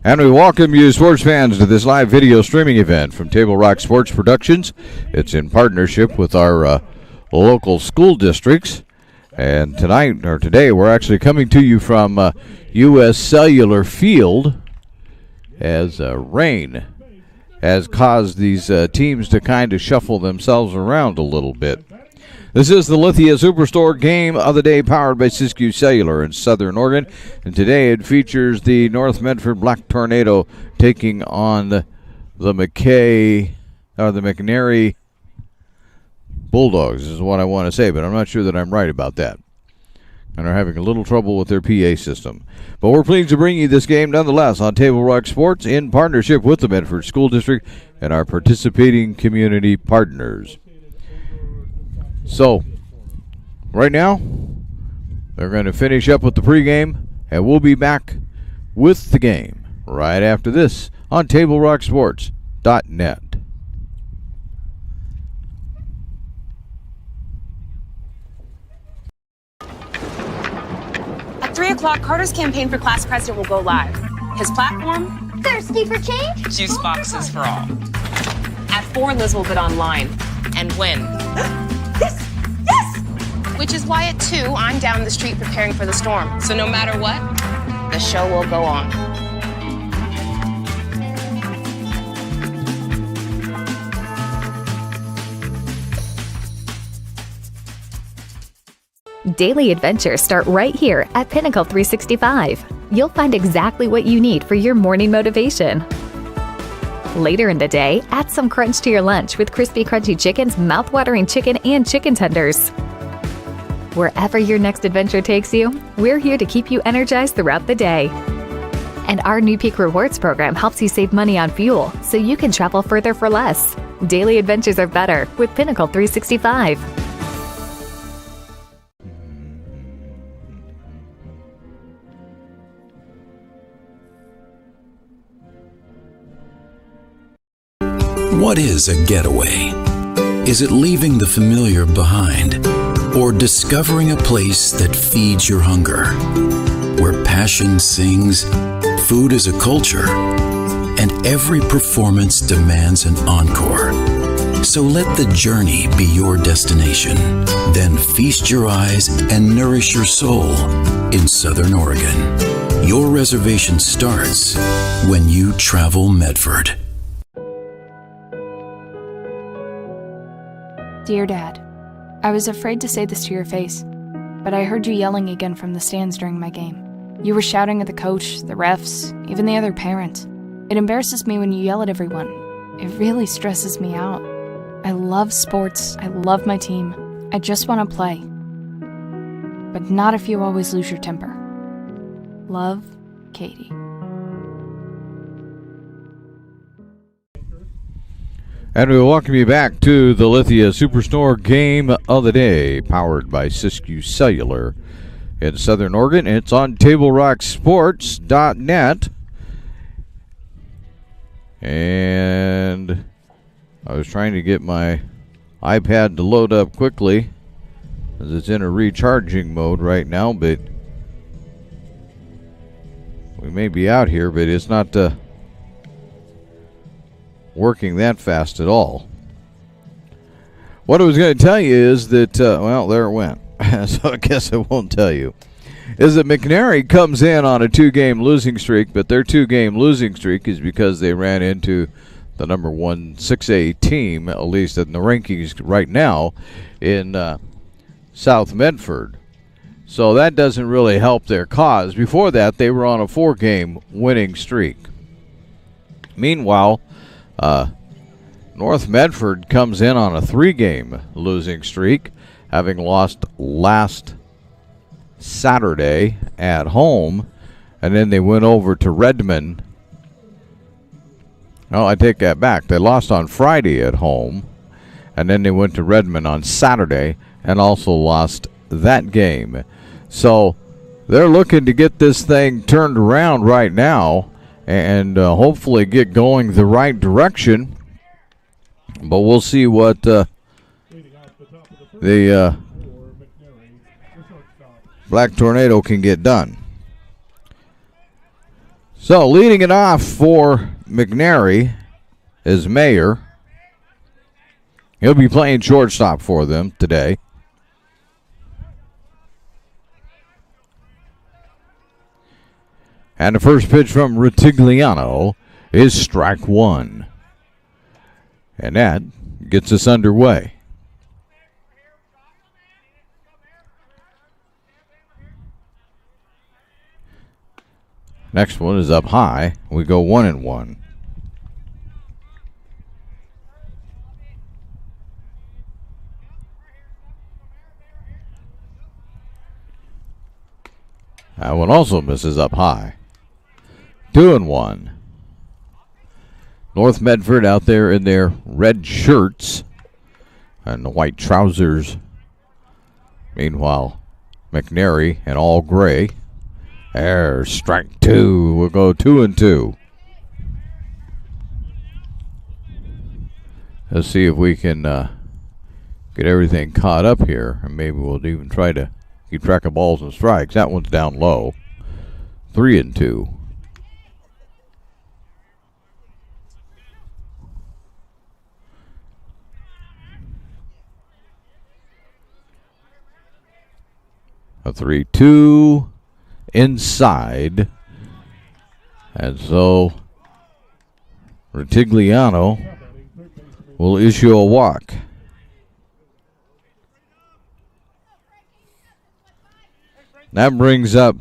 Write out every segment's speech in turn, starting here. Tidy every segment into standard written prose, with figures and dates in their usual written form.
And we welcome you, sports fans, to this live video streaming event from Table Rock Sports Productions. It's in partnership with our local school districts. And today, we're actually coming to you from U.S. Cellular Field as rain has caused these teams to kind of shuffle themselves around a little bit. This is the Lithia Superstore Game of the Day, powered by Siskiyou Cellular in Southern Oregon. And today it features the North Medford Black Tornado taking on the McNary Bulldogs is what I want to say, but I'm not sure that I'm right about that. And are having a little trouble with their PA system. But we're pleased to bring you this game nonetheless on Table Rock Sports in partnership with the Medford School District and our participating community partners. So, right now, they're going to finish up with the pregame, and we'll be back with the game right after this on TableRockSports.net. At 3 o'clock, Carter's campaign for class president will go live. His platform? Thirsty for change? Juice boxes for all. At 4, Liz will bid online and win. Yes! Yes! Which is why at 2, I'm down the street preparing for the storm. So no matter what, the show will go on. Daily adventures start right here at Pinnacle 365. You'll find exactly what you need for your morning motivation. Later in the day, add some crunch to your lunch with crispy, crunchy chickens, mouth-watering chicken, and chicken tenders. Wherever your next adventure takes you, we're here to keep you energized throughout the day. And our new Peak Rewards program helps you save money on fuel so you can travel further for less. Daily adventures are better with Pinnacle 365. What is a getaway? Is it leaving the familiar behind, or discovering a place that feeds your hunger, where passion sings, food is a culture, and every performance demands an encore? So let the journey be your destination. Then feast your eyes and nourish your soul in Southern Oregon. Your reservation starts when you travel Medford. Dear Dad, I was afraid to say this to your face, but I heard you yelling again from the stands during my game. You were shouting at the coach, the refs, even the other parents. It embarrasses me when you yell at everyone. It really stresses me out. I love sports, I love my team. I just want to play. But not if you always lose your temper. Love, Katie. And we welcome you back to the Lithia Superstore Game of the Day, powered by Siskiyou Cellular in Southern Oregon. It's on TableRockSports.net. And I was trying to get my iPad to load up quickly, as it's in a recharging mode right now, but we may be out here, but it's not working that fast at all. What I was going to tell you is that, well, there it went. So I guess I won't tell you. Is that McNary comes in on a 2-game losing streak, but their 2-game losing streak is because they ran into the number 1 6A team, at least in the rankings right now, in South Medford. So that doesn't really help their cause. Before that, they were on a 4-game winning streak. Meanwhile, North Medford comes in on a 3-game losing streak, having lost last Saturday at home, and then they went over to Redmond. No, I take that back. They lost on Friday at home, and then they went to Redmond on Saturday and also lost that game. So they're looking to get this thing turned around right now and hopefully get going the right direction. But we'll see what the Black Tornado can get done. So leading it off for McNary is Mayer. He'll be playing shortstop for them today. And the first pitch from Ritigliano is strike one. And that gets us underway. Next one is up high. We go 1-1. That one also misses up high. 2-1. North Medford out there in their red shirts and the white trousers. Meanwhile, McNary in all gray. There's strike two. We'll go 2-2. Let's see if we can get everything caught up here, and maybe we'll even try to keep track of balls and strikes. That one's down low. 3-2. A 3-2 inside. And so Ritigliano will issue a walk. That brings up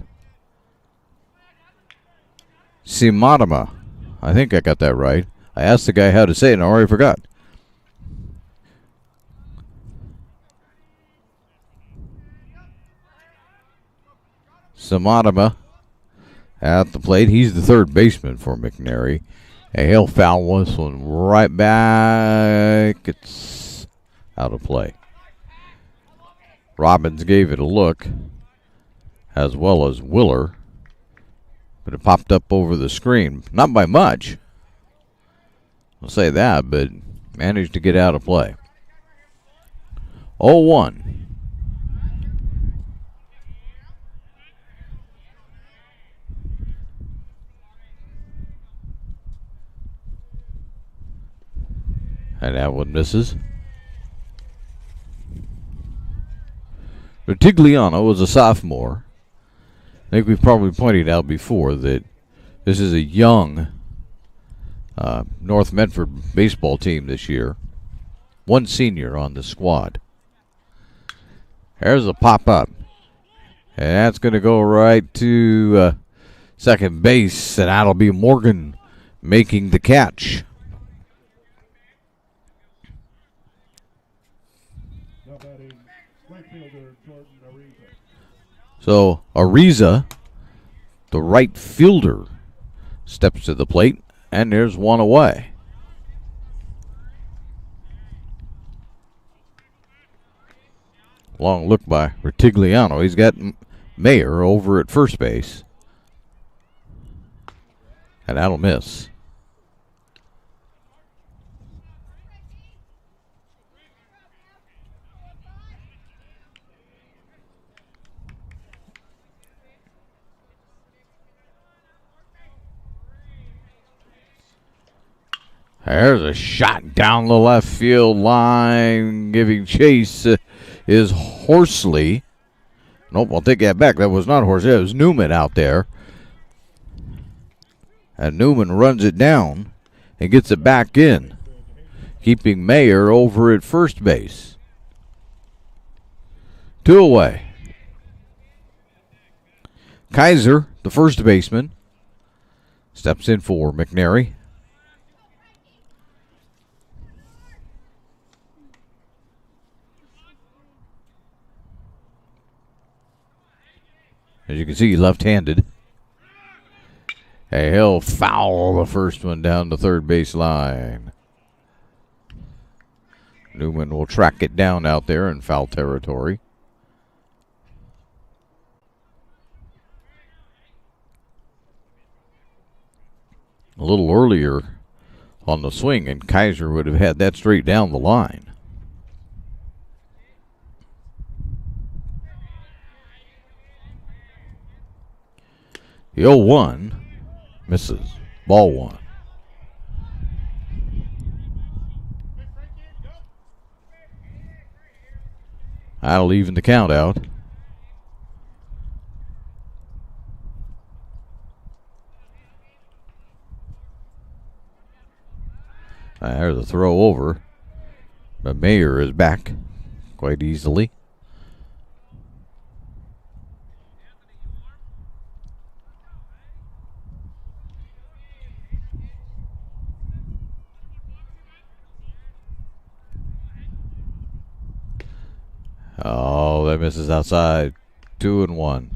Simadama. I think I got that right. I asked the guy how to say it and I already forgot. Simadama at the plate. He's the third baseman for McNary. And he'll foul this one right back. It's out of play. Robbins gave it a look, as well as Willer. But it popped up over the screen. Not by much. I'll say that, but managed to get out of play. 0-1. And that one misses. Ritigliano was a sophomore. I think we've probably pointed out before that this is a young North Medford baseball team this year. One senior on the squad. There's a pop-up. And that's going to go right to second base, and that'll be Morgan making the catch. So Ariza, the right fielder, steps to the plate, and there's one away. Long look by Ritigliano. He's got Mayer over at first base. And that'll miss. There's a shot down the left field line. Giving chase is Horsley. Nope, I'll take that back. That was not Horsley. It was Newman out there. And Newman runs it down and gets it back in, keeping Mayer over at first base. 2 away. Kaiser, the first baseman, steps in for McNary. As you can see, left-handed. And he'll foul the first one down the third base line. Newman will track it down out there in foul territory. A little earlier on the swing, and Kaiser would have had that straight down the line. The 0-1 Misses. Ball one. That'll even the count out. There's a throw over. But Mayer is back quite easily. Oh, that misses outside. 2-1.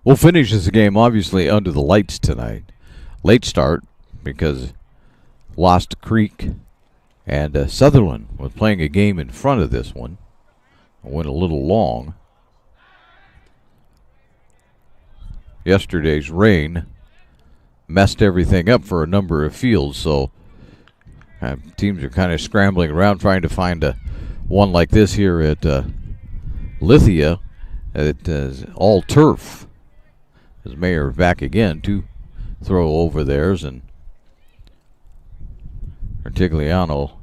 We'll finish this game obviously under the lights tonight. Late start because Lost Creek and Sutherland was playing a game in front of this one. Went a little long. Yesterday's rain messed everything up for a number of fields, so teams are kind of scrambling around trying to find one like this here at Lithia. It is all turf. As Mayer back again to throw over theirs, and Artigliano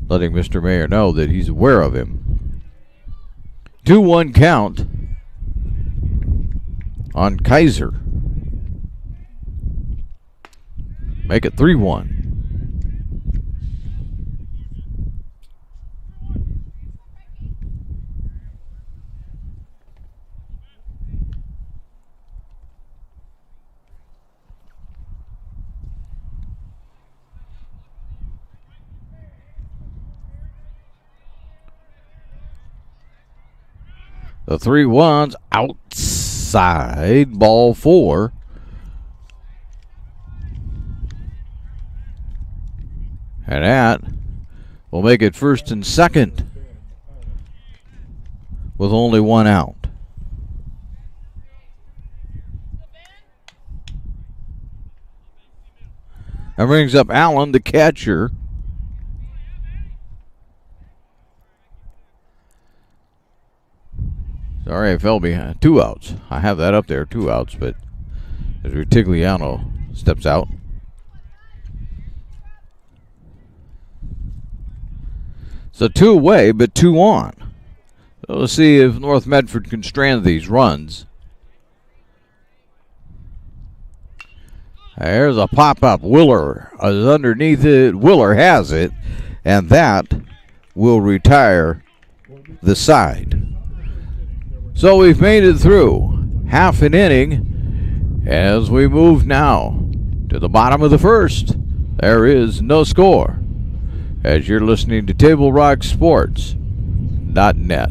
letting Mr. Mayer know that he's aware of him. 2-1 count on Kaiser. Make it 3-1. The 3-1's outside, ball 4. And that will make it first and second with only one out. That brings up Allen, the catcher. Sorry, I fell behind. 2 outs. I have that up there, 2 outs, but as Rutigliano steps out. So 2 away, but 2 on. So we'll see if North Medford can strand these runs. There's a pop-up. Willer is underneath it. Willer has it, and that will retire the side. So we've made it through half an inning as we move now to the bottom of the first. There is no score as you're listening to TableRockSports.net.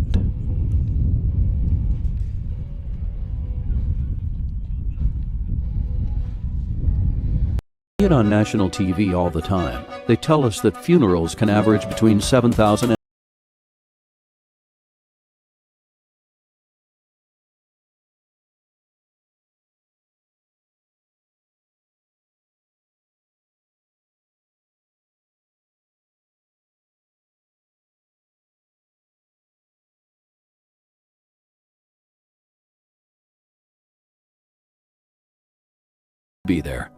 See it on national TV all the time. They tell us that funerals can average between 7,000 and be there.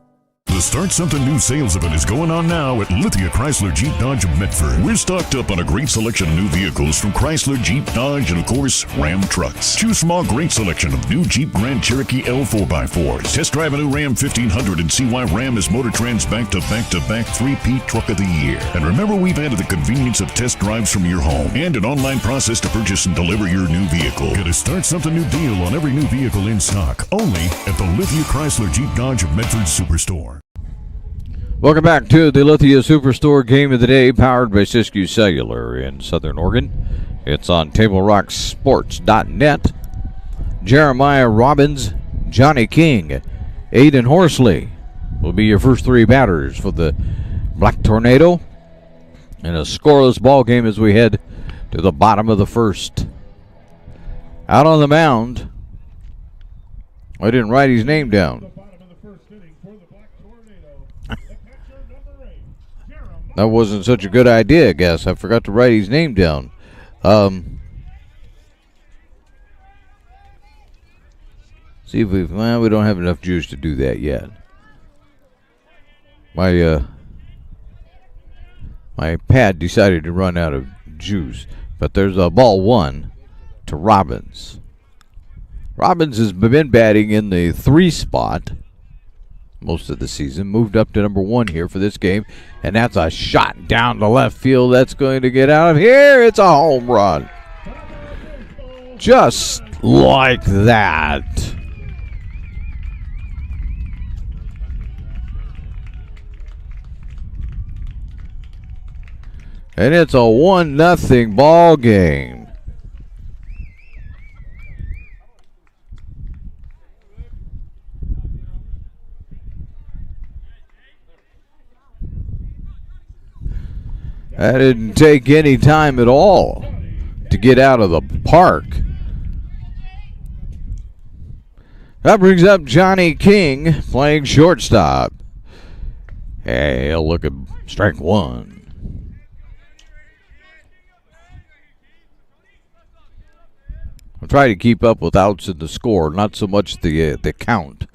The Start Something New sales event is going on now at Lithia Chrysler Jeep Dodge of Medford. We're stocked up on a great selection of new vehicles from Chrysler, Jeep, Dodge, and of course, Ram trucks. Choose from our great selection of new Jeep Grand Cherokee L 4x4s. Test drive a new Ram 1500 and see why Ram is Motor Trend's back-to-back-to-back 3P Truck of the Year. And remember, we've added the convenience of test drives from your home and an online process to purchase and deliver your new vehicle. Get a Start Something New deal on every new vehicle in stock, only at the Lithia Chrysler Jeep Dodge of Medford Superstore. Welcome back to the Lithia Superstore Game of the Day, powered by Siskiyou Cellular in Southern Oregon. It's on TableRockSports.net. Jeremiah Robbins, Johnny King, Aiden Horsley will be your first 3 batters for the Black Tornado in a scoreless ball game as we head to the bottom of the first. Out on the mound, I didn't write his name down. That wasn't such a good idea, I guess. I forgot to write his name down. See if we don't have enough juice to do that yet. My pad decided to run out of juice, but there's a ball 1 to Robbins. Robbins has been batting in the 3 spot most of the season, moved up to number 1 here for this game, and that's a shot down to left field that's going to get out of here. It's a home run. Just like that. And it's a 1-0 ball game. That didn't take any time at all to get out of the park. That brings up Johnny King playing shortstop. Hey, he'll look at strike 1. I'll try to keep up with outs in the score, not so much the count.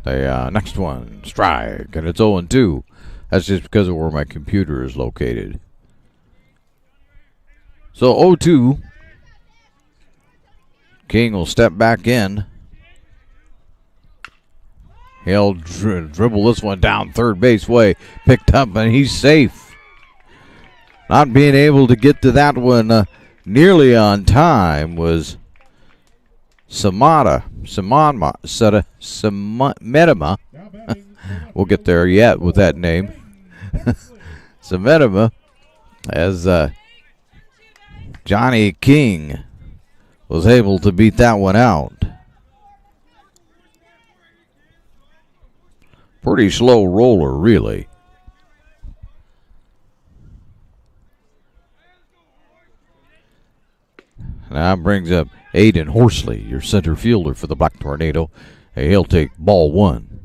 The next one, strike, and it's 0-2. That's just because of where my computer is located. So 0-2. King will step back in. He'll dribble this one down third base way. Picked up, and he's safe. Not being able to get to that one nearly on time was Samedema. We'll get there yet with that name. Samedema, as Johnny King was able to beat that one out. Pretty slow roller, really. Now brings up Aiden Horsley, your center fielder for the Black Tornado. He'll take ball 1.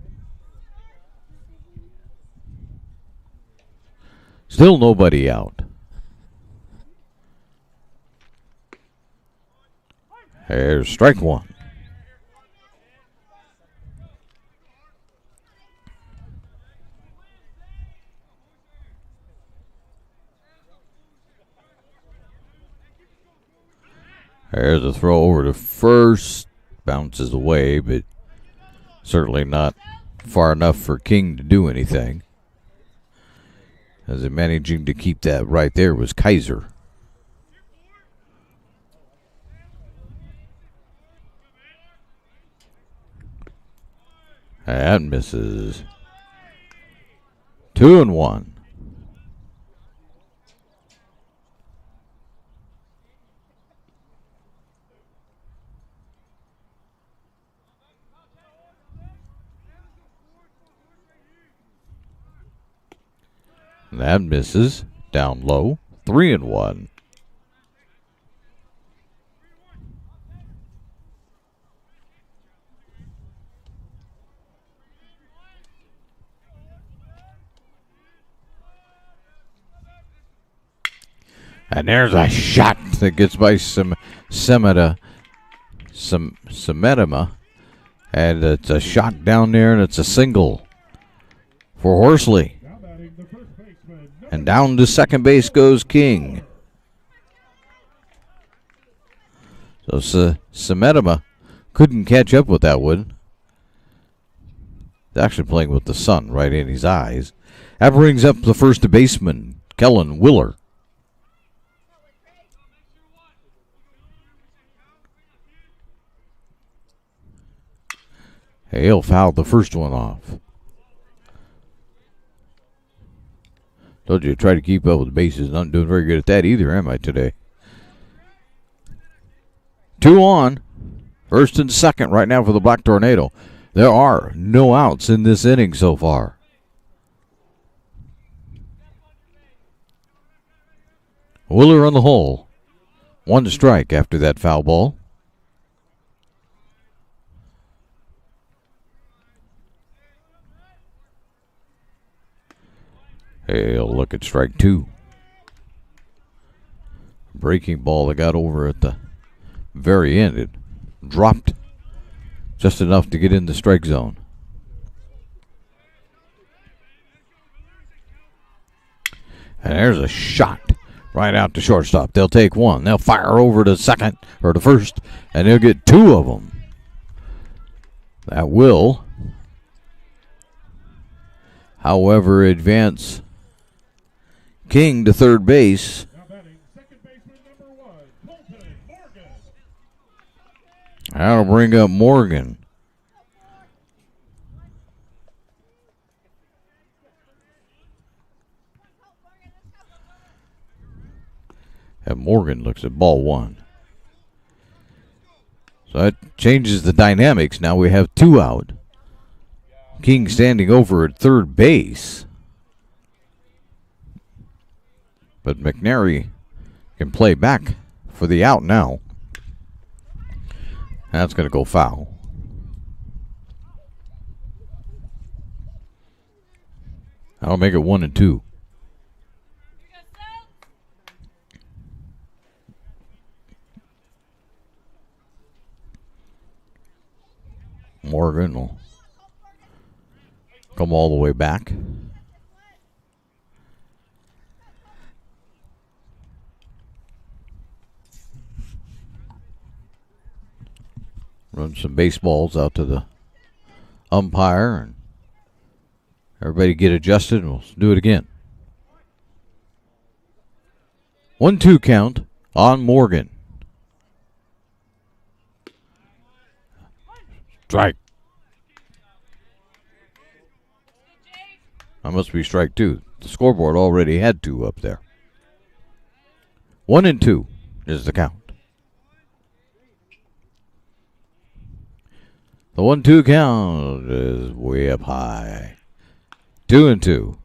Still nobody out. There's strike 1. There's a throw over to first. Bounces away, but certainly not far enough for King to do anything. As it managing to keep that right there was Kaiser. That misses. 2-1. That misses. Down low. 3-1. And there's a shot that gets by Samedema. And it's a shot down there, and it's a single for Horsley. And down to second base goes King. So Samedema couldn't catch up with that one. He's actually playing with the sun right in his eyes. That brings up the first baseman, Kellen Willer. He'll foul the first one off. Told you to try to keep up with the bases. Not doing very good at that either, am I, today? 2 on. First and second right now for the Black Tornado. There are no outs in this inning so far. Willer on the hole. 1 strike after that foul ball. He'll look at strike 2. Breaking ball that got over at the very end. It dropped Just enough to get in the strike zone. And there's a shot right out to shortstop. They'll take one. They'll fire over to second or to first, and they'll get two of them. That will, however, advance King to third base. That'll bring up Morgan. And Morgan looks at ball one. So that changes the dynamics. Now we have two out. King standing over at third base. But McNary can play back for the out now. That's going to go foul. That'll make it 1-2. Morgan will come all the way back. Run some baseballs out to the umpire, and everybody get adjusted, and we'll do it again. 1-2 count on Morgan. Strike. That must be strike two. The scoreboard already had two up there. 1-2 is the count. The 1-2 count is way up high. 2-2.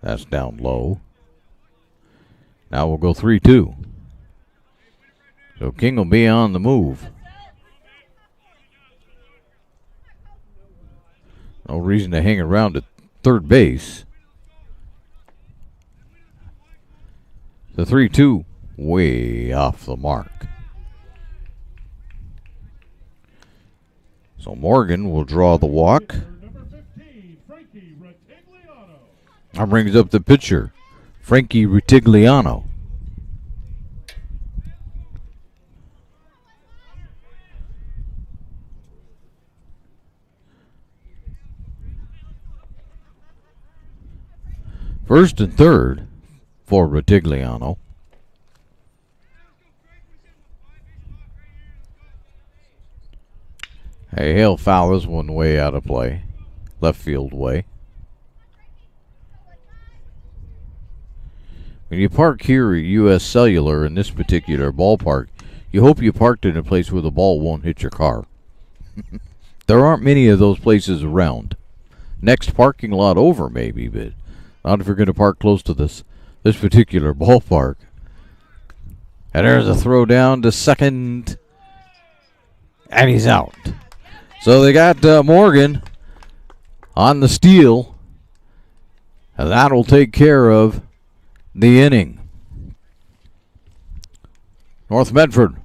That's down low. Now we'll go 3-2. So King will be on the move. No reason to hang around at third base. The 3-2 way off the mark. So Morgan will draw the walk. That brings up the pitcher, Frankie Rutigliano. First and third for Rutigliano. A hail foul is one way out of play. Left field way. When you park here at U.S. Cellular in this particular ballpark, you hope you parked in a place where the ball won't hit your car. There aren't many of those places around. Next parking lot over maybe, but not if you're going to park close to this particular ballpark. And there's a throw down to second. And he's out. So they got Morgan on the steal. And that'll take care of the inning. North Medford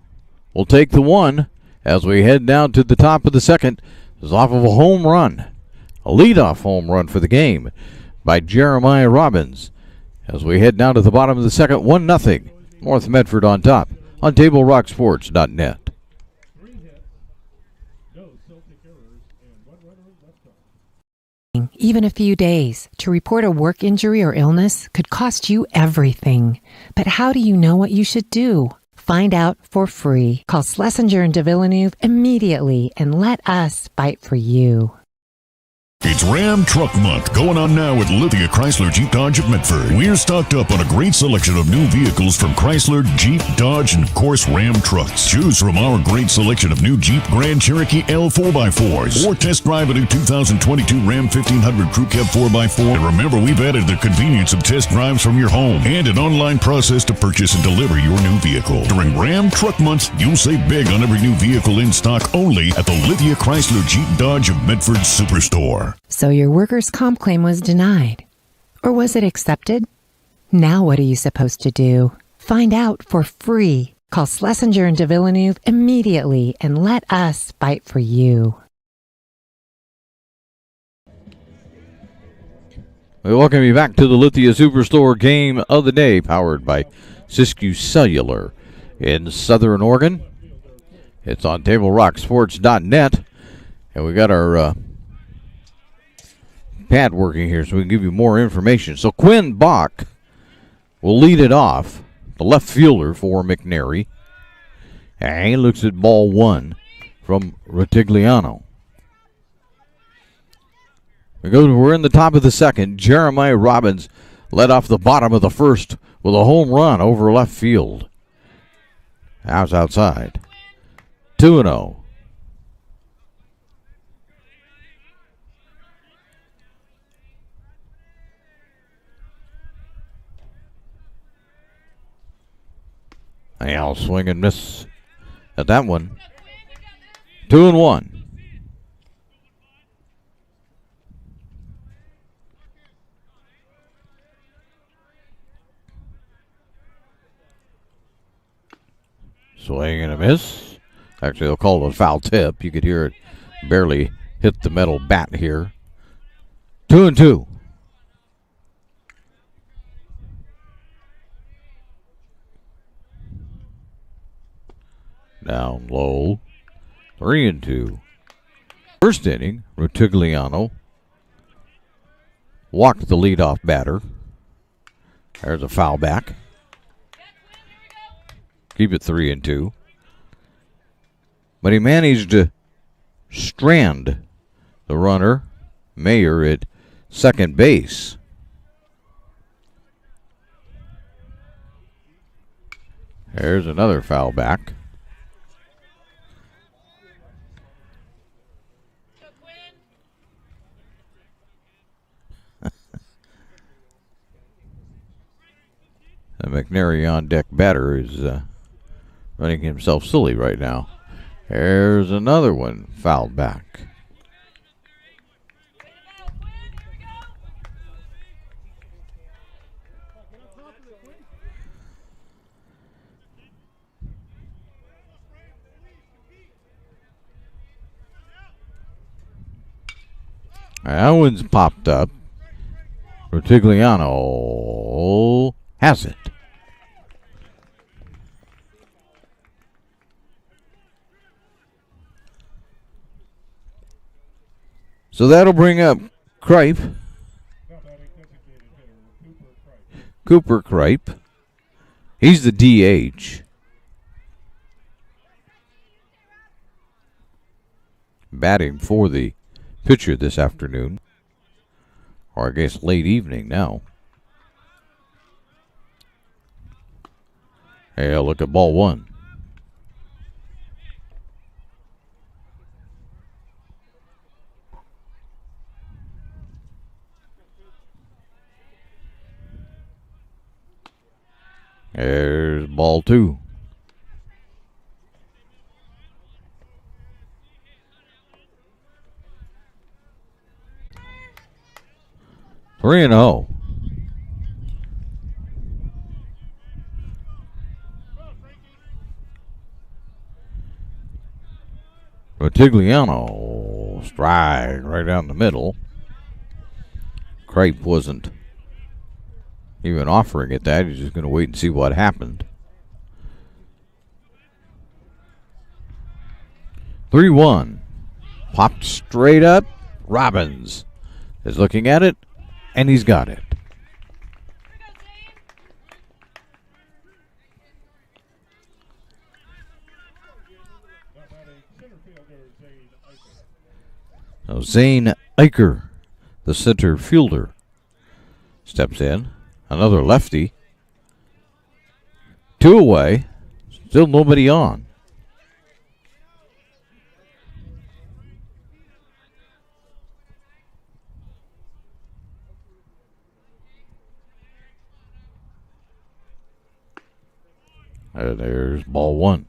will take the one as we head down to the top of the second. This is off of a home run. A leadoff home run for the game by Jeremiah Robbins. As we head down to the bottom of the second, 1-0. North Medford on top on TableRockSports.net. Even a few days to report a work injury or illness could cost you everything. But how do you know what you should do? Find out for free. Call Schlesinger and de Villeneuve immediately and let us fight for you. It's Ram Truck Month going on now at Lithia Chrysler Jeep Dodge of Medford. We're stocked up on a great selection of new vehicles from Chrysler, Jeep, Dodge, and of course Ram trucks. Choose from our great selection of new Jeep Grand Cherokee L 4x4s or test drive a new 2022 Ram 1500 Crew Cab 4x4. And remember, we've added the convenience of test drives from your home and an online process to purchase and deliver your new vehicle. During Ram Truck Month, you'll save big on every new vehicle in stock only at the Lithia Chrysler Jeep Dodge of Medford Superstore. more. So your workers' comp claim was denied. Or was it accepted? Now what are you supposed to do? Find out for free. Call Schlesinger and de Villeneuve immediately and let us fight for you. We welcome you back to the Lithia Superstore Game of the Day, powered by Siskiyou Cellular in Southern Oregon. It's on TableRockSports.net, and we got our pad working here so we can give you more information. So Quinn Bach will lead it off, the left fielder for McNary. And he looks at ball one from Rotigliano. We're in the top of the second. Jeremiah Robbins led off the bottom of the first with a home run over left field. House outside. 2-0. I'll swing and miss at that one. 2-1. Swing and a miss. Actually, they'll call it a foul tip. You could hear it barely hit the metal bat here. 2-2. Down low. 3-2. First inning, Rotigliano walked the leadoff batter. There's a foul back. Keep it 3-2. But he managed to strand the runner, Mayer, at second base. There's another foul back. The McNary on deck batter is running himself silly right now. There's another one fouled back. That one's popped up. Rotigliano has it. So that'll bring up Kripe. Cooper Kripe. He's the DH. Batting for the pitcher this afternoon. Or I guess late evening now. Hey, look at ball one. There's ball two. Three and 0. Rotigliano strike right down the middle. Kripe wasn't even offering it that. He's just going to wait and see what happened. 3-1. Popped straight up. Robbins is looking at it, and he's got it. Now Zane Eicher, the center fielder, steps in. Another lefty. 2 away. Still nobody on. And there's ball one.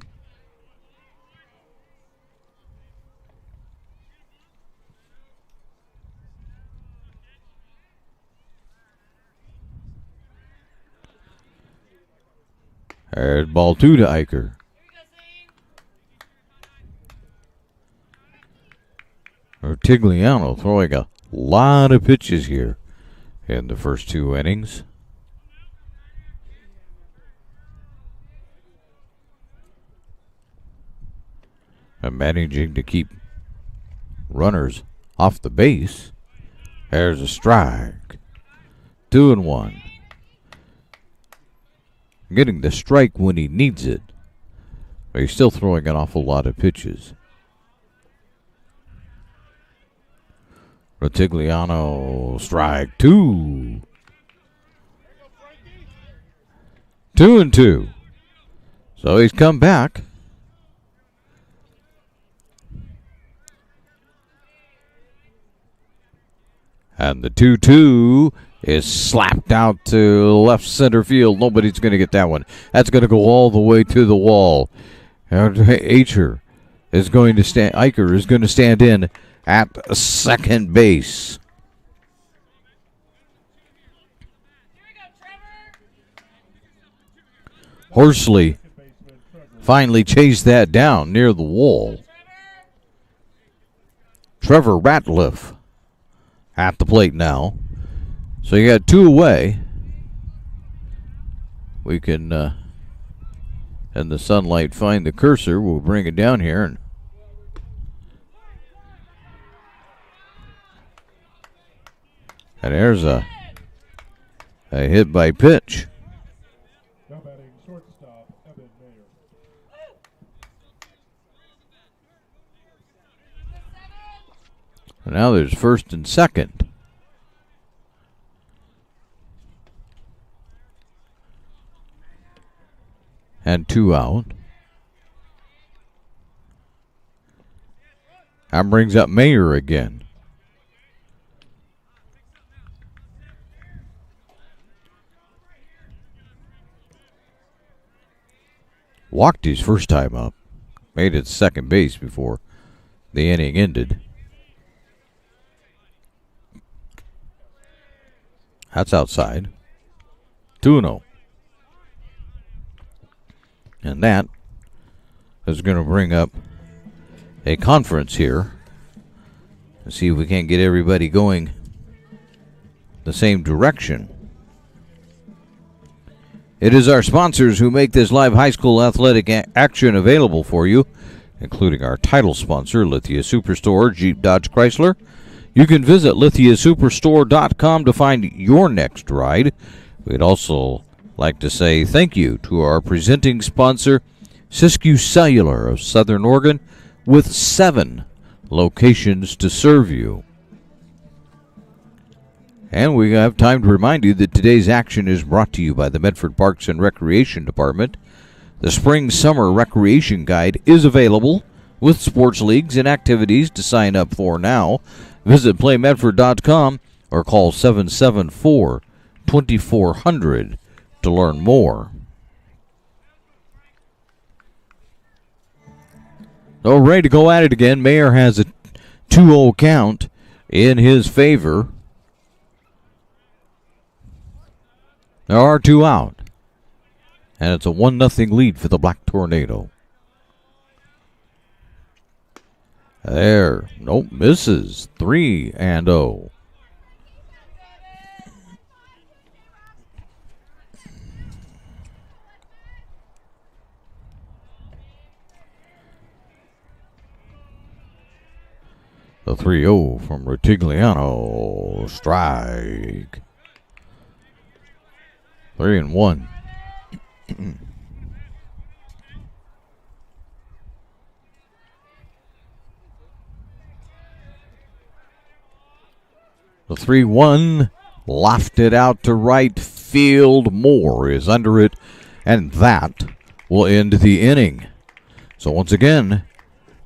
There's ball 2 to Eicher. Tigliano throwing a lot of pitches here in the first 2 innings. And managing to keep runners off the base. There's a strike. 2-1. Getting the strike when he needs it. But he's still throwing an awful lot of pitches. Rotigliano, strike 2. 2-2. So he's come back. And the 2-2 is slapped out to left center field. Nobody's going to get that one. That's going to go all the way to the wall. Eicher is going to stand. Eicher is going to stand in at second base. Horsley finally chased that down near the wall. Trevor Ratliff at the plate now. So you got 2 away. We can, in the sunlight, find the cursor. We'll bring it down here. And there's a hit by pitch. And now there's first and second. And 2 out. That brings up Mayer again. Walked his first time up. Made it second base before the inning ended. That's outside. 2-0. And that is going to bring up a conference here. Let's see if we can't get everybody going the same direction. It is our sponsors who make this live high school athletic action available for you, including our title sponsor, Lithia Superstore, Jeep Dodge Chrysler. You can visit lithiasuperstore.com to find your next ride. We'd also like to say thank you to our presenting sponsor, Siskiyou Cellular of Southern Oregon, with 7 locations to serve you. And we have time to remind you that today's action is brought to you by the Medford Parks and Recreation Department. The Spring-Summer Recreation Guide is available with sports leagues and activities to sign up for now. Visit playmedford.com or call 774-2400 to learn more. So ready to go at it again. Mayer has a 2-0 count in his favor. There are 2 out. And it's a 1-0 lead for the Black Tornado. There. Nope, misses. 3-0. The 3-0 from Rotigliano. Strike. 3-1. The 3-1 lofted out to right field. Moore is under it, and that will end the inning. So once again,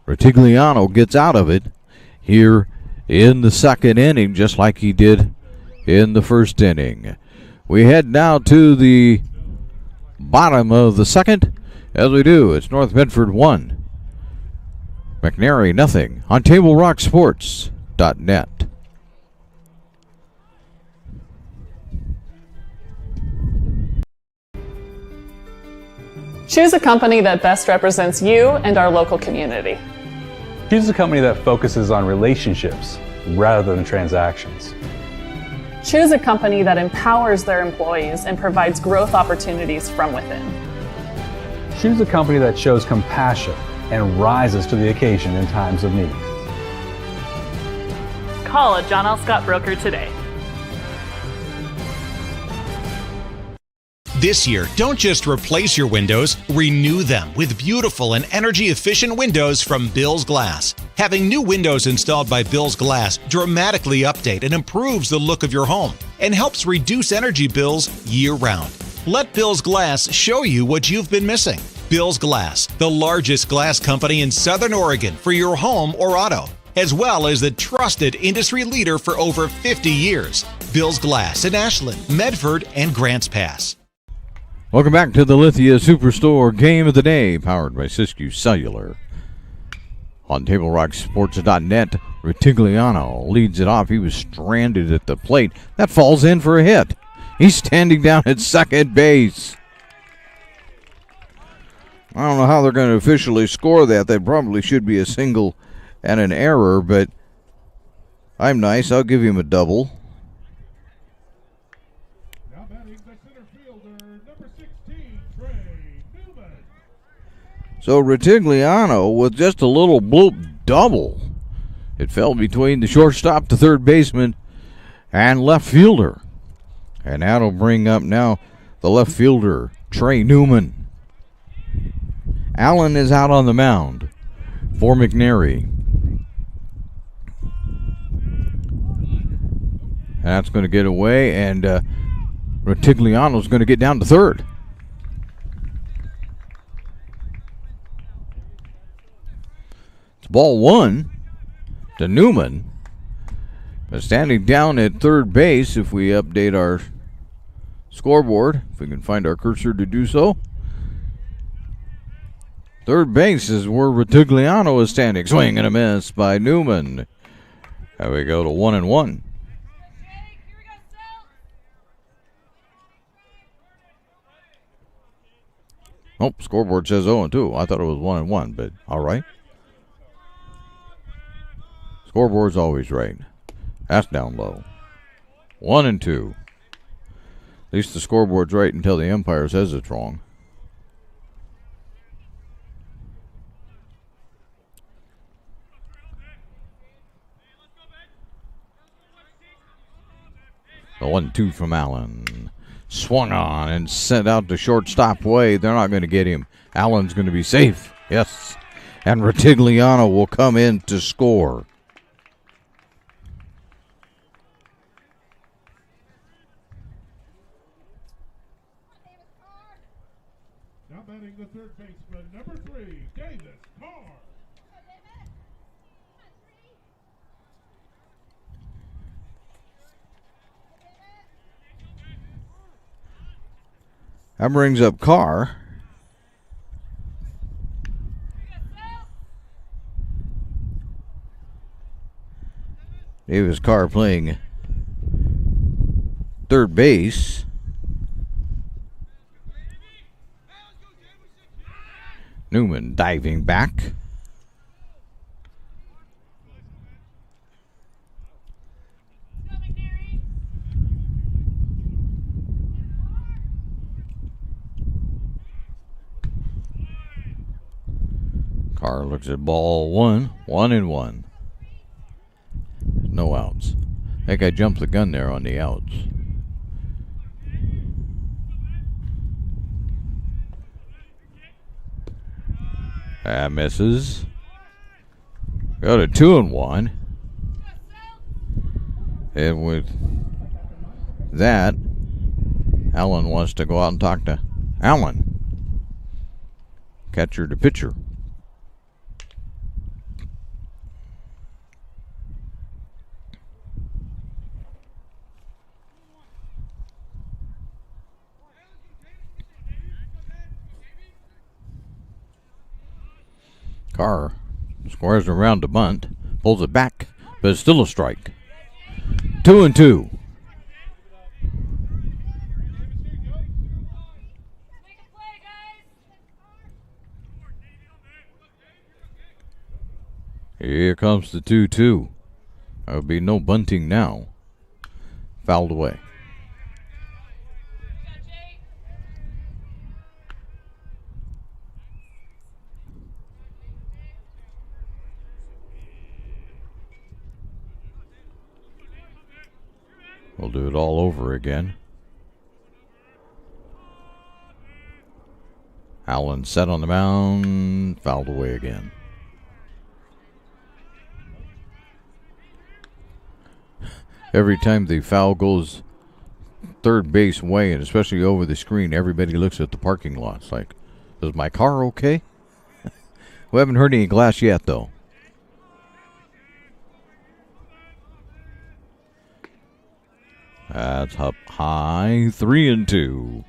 Rotigliano gets out of it here in the second inning, just like he did in the first inning. We head now to the bottom of the second. As we do, it's North Medford 1, McNary nothing on TableRockSports.net. Choose a company that best represents you and our local community. Choose a company that focuses on relationships rather than transactions. Choose a company that empowers their employees and provides growth opportunities from within. Choose a company that shows compassion and rises to the occasion in times of need. Call a John L. Scott broker today. This year, don't just replace your windows, renew them with beautiful and energy-efficient windows from Bill's Glass. Having new windows installed by Bill's Glass dramatically update and improves the look of your home and helps reduce energy bills year-round. Let Bill's Glass show you what you've been missing. Bill's Glass, the largest glass company in Southern Oregon for your home or auto, as well as the trusted industry leader for over 50 years. Bill's Glass in Ashland, Medford, and Grants Pass. Welcome back to the Lithia Superstore Game of the Day, powered by Siskiyou Cellular. On TableRockSports.net, Ritigliano leads it off. He was stranded at the plate. That falls in for a hit. He's standing down at second base. I don't know how they're going to officially score that. That probably should be a single and an error, but I'm nice. I'll give him a double. So Ritigliano with just a little bloop double. It fell between the shortstop, the third baseman, and left fielder. And that'll bring up now the left fielder, Trey Newman. Allen is out on the mound for McNary. That's going to get away, and Ritigliano's going to get down to third. Ball one to Newman. But standing down at third base, if we update our scoreboard, if we can find our cursor to do so. Third base is where Ritigliano is standing. Swing and a miss by Newman. There we go to 1-1. Oh, scoreboard says 0-2. I thought it was 1-1, but all right. Scoreboard's always right. That's down low. 1-2. At least the scoreboard's right until the umpire says it's wrong. The 1-2 from Allen. Swung on and sent out to shortstop way. They're not going to get him. Allen's going to be safe. Yes. And Ritigliano will come in to score. Now batting the third baseman, number 3, Davis Carr. That brings up Carr. Davis Carr playing third base. Newman diving back. Carr looks at ball 1-1. No outs. I think I jumped the gun there on the outs. That misses. Go to 2-1. And with that, Allen wants to go out and talk to Allen. Catcher to pitcher. Carr squares around to bunt, pulls it back, but it's still a strike. 2-2. Here comes the 2-2. There will be no bunting now. Fouled away. We'll do it all over again. Allen set on the mound, fouled away again. Every time the foul goes third base way, and especially over the screen, everybody looks at the parking lot. It's like, is my car okay? We haven't heard any glass yet, though. That's up high, 3-2.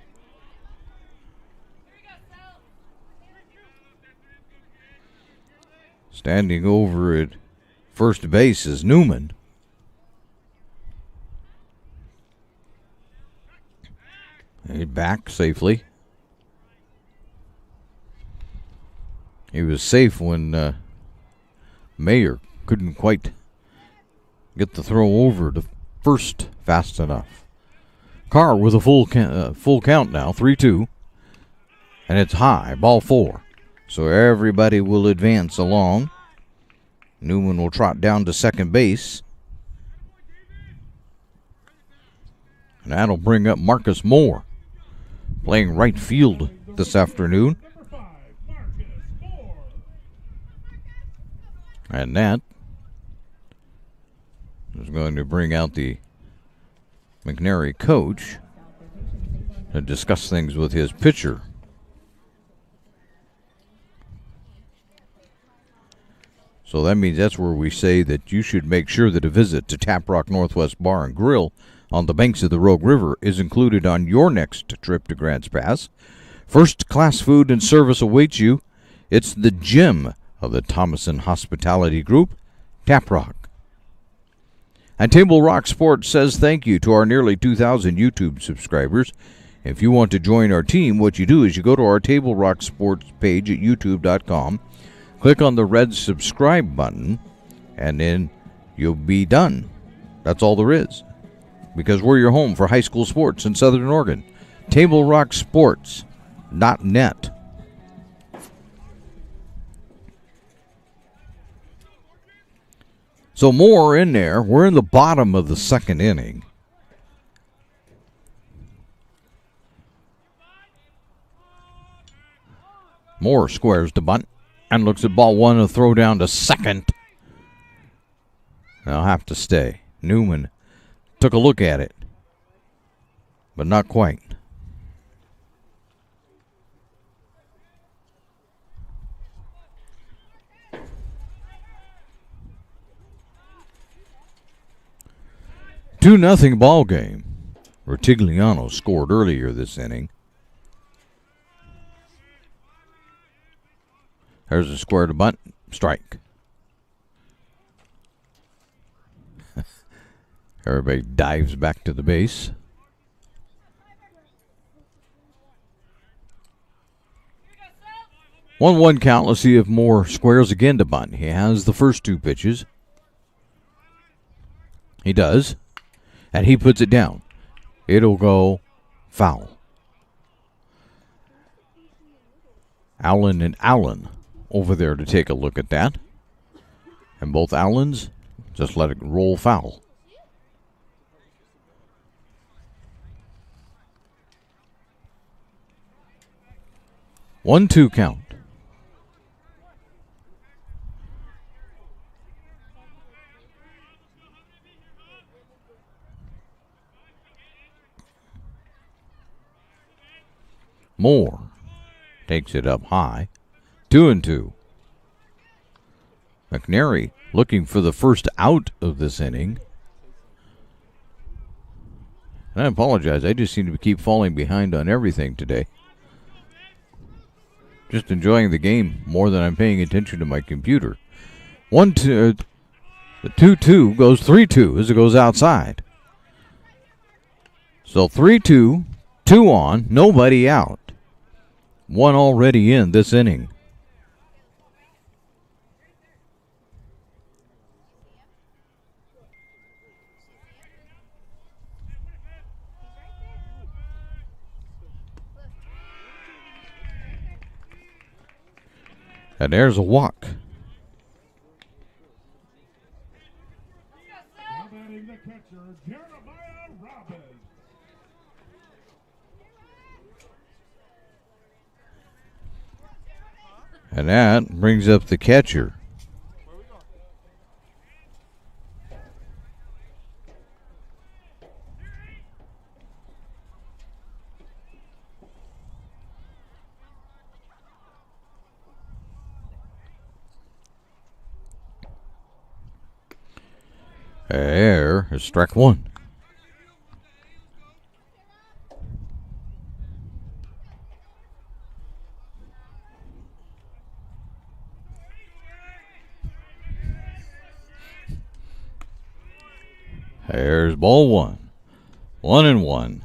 Standing over at first base is Newman. He's back safely. He was safe when Mayer couldn't quite get the throw over to first fast enough. Carr with a full count now, 3-2. And it's high, ball 4. So everybody will advance along. Newman will trot down to second base. And that'll bring up Marcus Moore, playing right field this afternoon. And that is going to bring out the McNary coach to discuss things with his pitcher. So that means that's where we say that you should make sure that a visit to Tap Rock Northwest Bar and Grill on the banks of the Rogue River is included on your next trip to Grants Pass. First-class food and service awaits you. It's the gym of the Thomason Hospitality Group, Tap Rock. And Table Rock Sports says thank you to our nearly 2,000 YouTube subscribers. If you want to join our team, what you do is you go to our Table Rock Sports page at youtube.com, click on the red subscribe button, and then you'll be done. That's all there is. Because we're your home for high school sports in Southern Oregon. TableRockSports.net. So more in there. We're in the bottom of the second inning. Moore squares to bunt and looks at ball 1, a throw down to second. They'll have to stay. Newman took a look at it, but not quite. Two 2-0 ball game. Rotigliano scored earlier this inning. There's a square to bunt. Strike. Everybody dives back to the base. 1-1 count. Let's see if Moore squares again to bunt. He has the first 2 pitches. He does. And he puts it down. It'll go foul. Allen and Allen over there to take a look at that. And both Allens just let it roll foul. One, 2 count. Moore takes it up high. 2-2. McNary looking for the first out of this inning. And I apologize. I just seem to keep falling behind on everything today. Just enjoying the game more than I'm paying attention to my computer. 1-2. The 2-2 goes 3-2 as it goes outside. So 3-2, 2 on, nobody out. 1 already in this inning. And there's a walk. Now batting the catcher, Jeremiah Robbins. And that brings up the catcher. There is strike one. There's ball one. 1-1.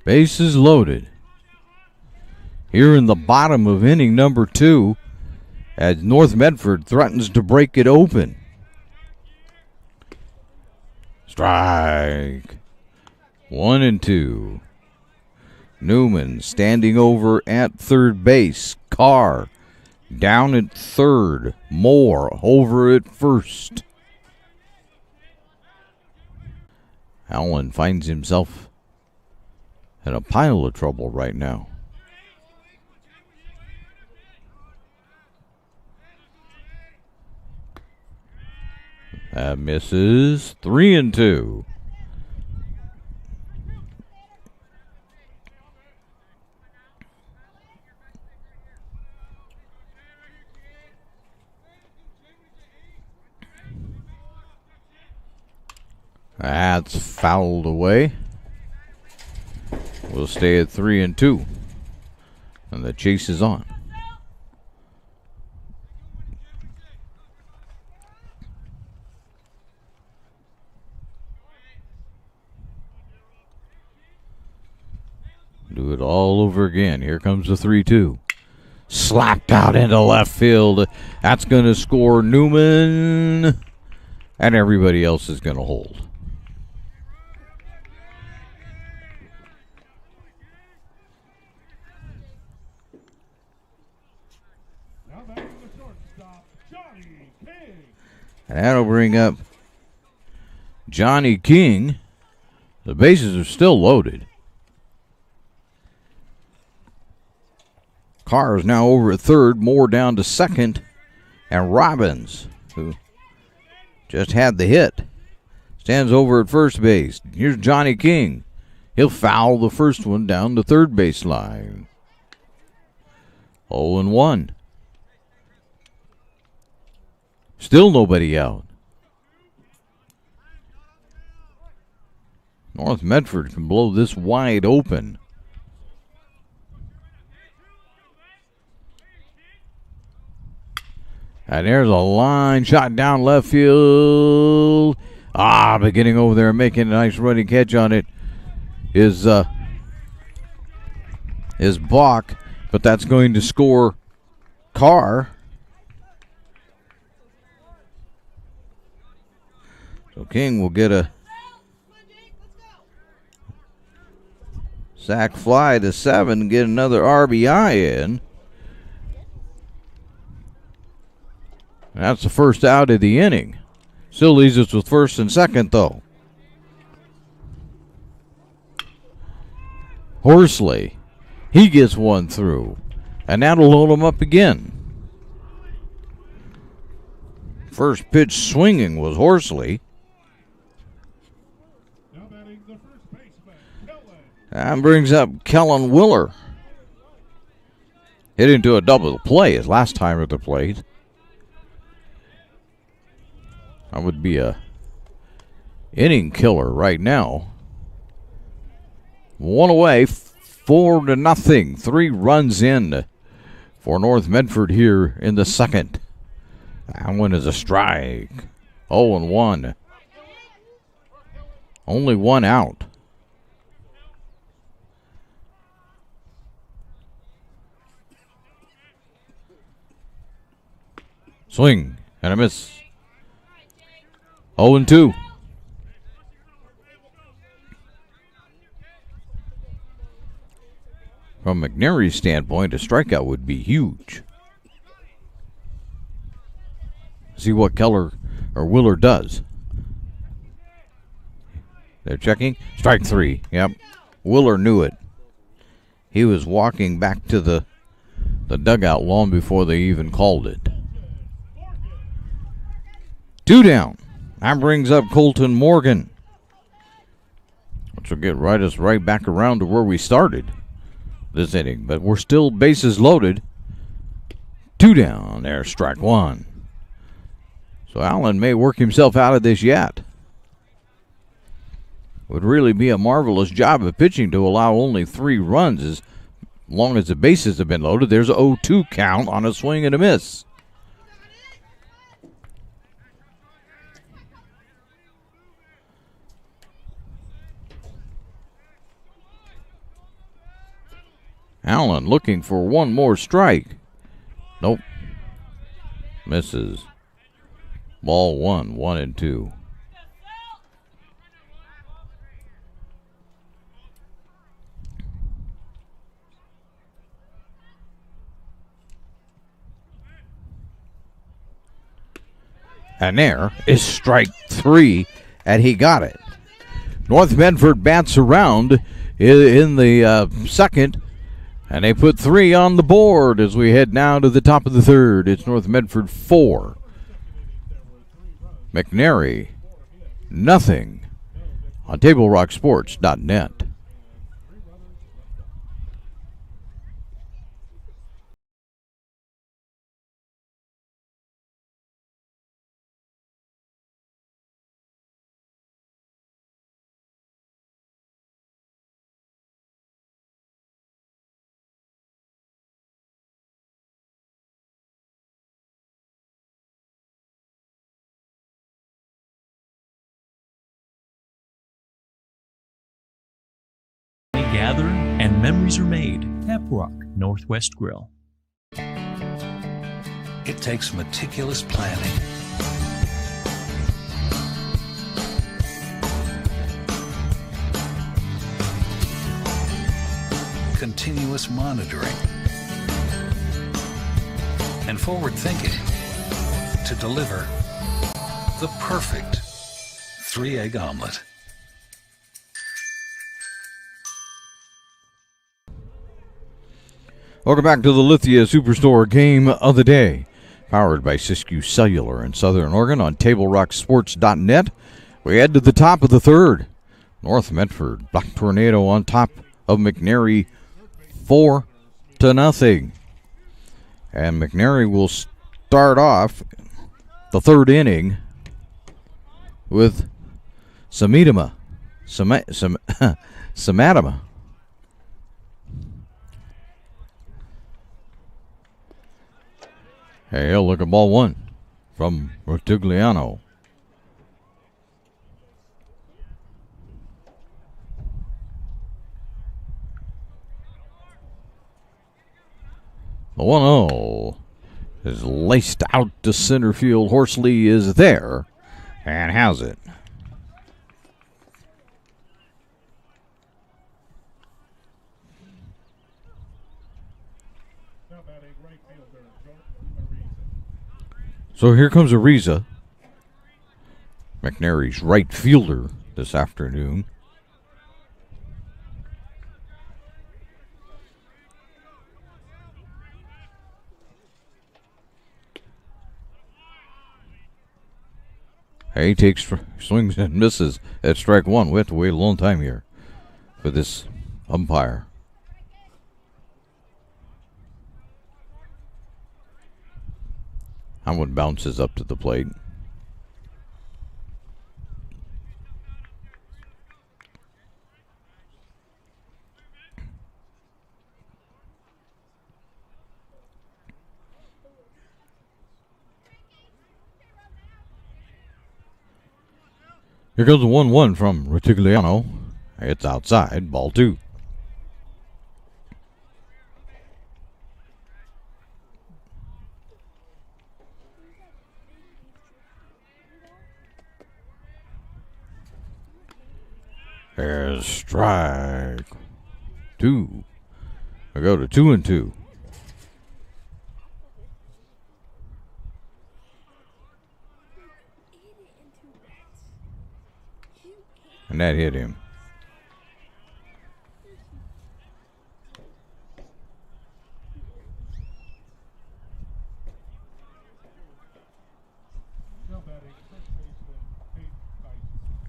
Bases loaded. Here in the bottom of inning number 2, as North Medford threatens to break it open. Strike. 1-2. Newman standing over at third base. Carr down at third. Moore over at first. Allen finds himself in a pile of trouble right now. That misses. 3-2. That's fouled away. We'll stay at 3-2. And the chase is on. Do it all over again. Here comes the 3-2. Slapped out into left field. That's going to score Newman. And everybody else is going to hold. Now batting the shortstop, Johnny King. And that'll bring up Johnny King. The bases are still loaded. Carr is now over at third, Moore down to second, and Robbins, who just had the hit, stands over at first base. Here's Johnny King. He'll foul the first one down the third base line. 0-1. Still nobody out. North Medford can blow this wide open. And there's a line shot down left field. But getting over there and making a nice running catch on it is Bach, but that's going to score Carr. So King will get a sac fly to 7, get another RBI in. That's the first out of the inning. Still leaves us with first and second, though. Horsley, he gets one through, and that'll load him up again. First pitch swinging was Horsley. Now batting the first baseman, Kellen. That brings up Kellen Willer. Hit into a double play his last time at the plate. That would be a inning killer right now. One away, 4-0. 3 runs in for North Medford here in the second. That one is a strike. 0-1. Only one out. Swing and a miss. 0-2. From McNary's standpoint, a strikeout would be huge. See what Keller or Willer does. They're checking. Strike 3. Yep. Willer knew it. He was walking back to the dugout long before they even called it. 2 down. That brings up Colton Morgan, which will get us right back around to where we started this inning. But we're still bases loaded. 2 down. There's strike 1. So Allen may work himself out of this yet. Would really be a marvelous job of pitching to allow only 3 runs as long as the bases have been loaded. There's a 0-2 count on a swing and a miss. Allen looking for one more strike. Nope. Misses. Ball 1, 1-2. And there is strike 3, and he got it. North Medford bats around in the second, and they put 3 on the board as we head now to the top of the third. It's North Medford 4. McNary, nothing on TableRockSports.net. Gather and memories are made. Tap Rock Northwest Grill. It takes meticulous planning, continuous monitoring, and forward thinking to deliver the perfect 3-egg omelet. Welcome back to the Lithia Superstore Game of the Day, powered by Siskiyou Cellular in Southern Oregon on TableRockSports.net. We head to the top of the third. North Medford, Black Tornado on top of McNary 4-0. And McNary will start off the third inning with Samadama. Hey, look at ball 1 from Rotigliano. The 1-0 is laced out to center field. Horsley is there and has it. So here comes Ariza, McNary's right fielder this afternoon. He takes swings and misses at strike 1. We have to wait a long time here for this umpire. That one bounces up to the plate. Here goes the 1-1 from Rotigliano. It's outside, ball 2. There's strike 2. We go to 2-2. And that hit him.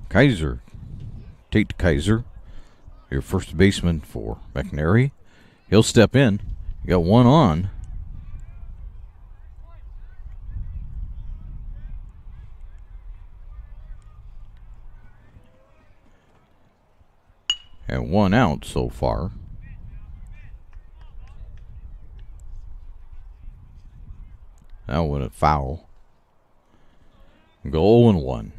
Kaiser. Tate Kaiser, your first baseman for McNary. He'll step in. You got one on. And one out so far. That one a foul. Go 0-1.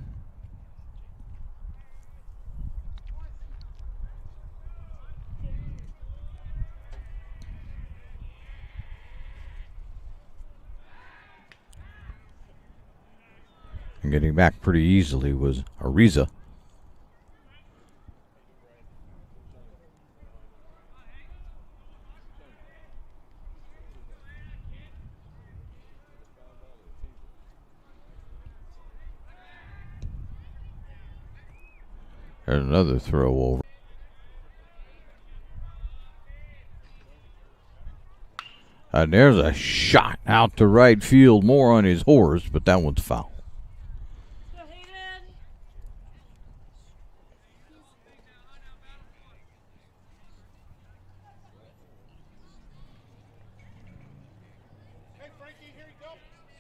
And getting back pretty easily was Ariza. There's another throw over. And there's a shot out to right field, more on his horse, but that one's foul.